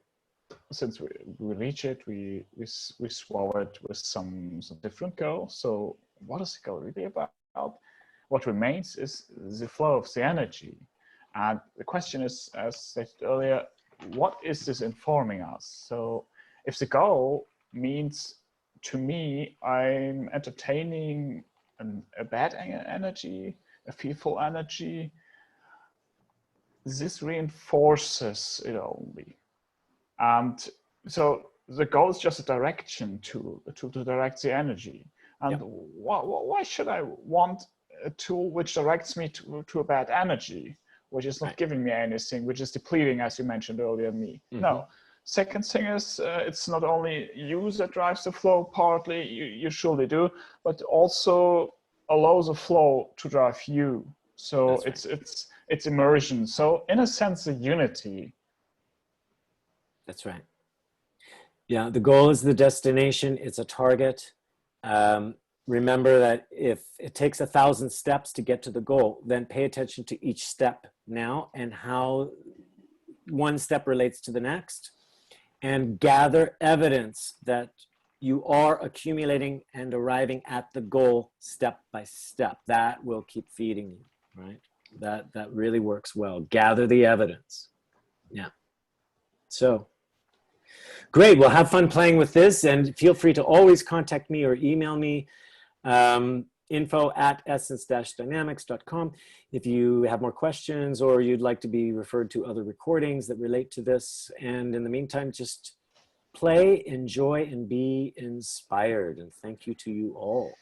Since we reach it, we swallow it with some different goal. So what is the goal really about? What remains is the flow of the energy. And the question is, as stated earlier, what is this informing us? So if the goal means, to me, I'm entertaining a bad energy, a fearful energy, this reinforces it only. And so the goal is just a direction to direct the energy. And why should I want a tool which directs me to a bad energy, which is not giving me anything, which is depleting, as you mentioned earlier, me? Mm-hmm. No. Second thing is, it's not only you that drives the flow, partly, you surely do, but also allows the flow to drive you. So it's immersion. So in a sense, a unity. That's right. Yeah, the goal is the destination. It's a target. Remember that if it takes 1,000 steps to get to the goal, then pay attention to each step now and how one step relates to the next, and gather evidence that you are accumulating and arriving at the goal step by step. That will keep feeding you, right? That really works well. Gather the evidence. Yeah. So great. Well, have fun playing with this, and feel free to always contact me or email me, info@essence-dynamics.com, if you have more questions or you'd like to be referred to other recordings that relate to this. And in the meantime, just play, enjoy, and be inspired. And thank you to you all.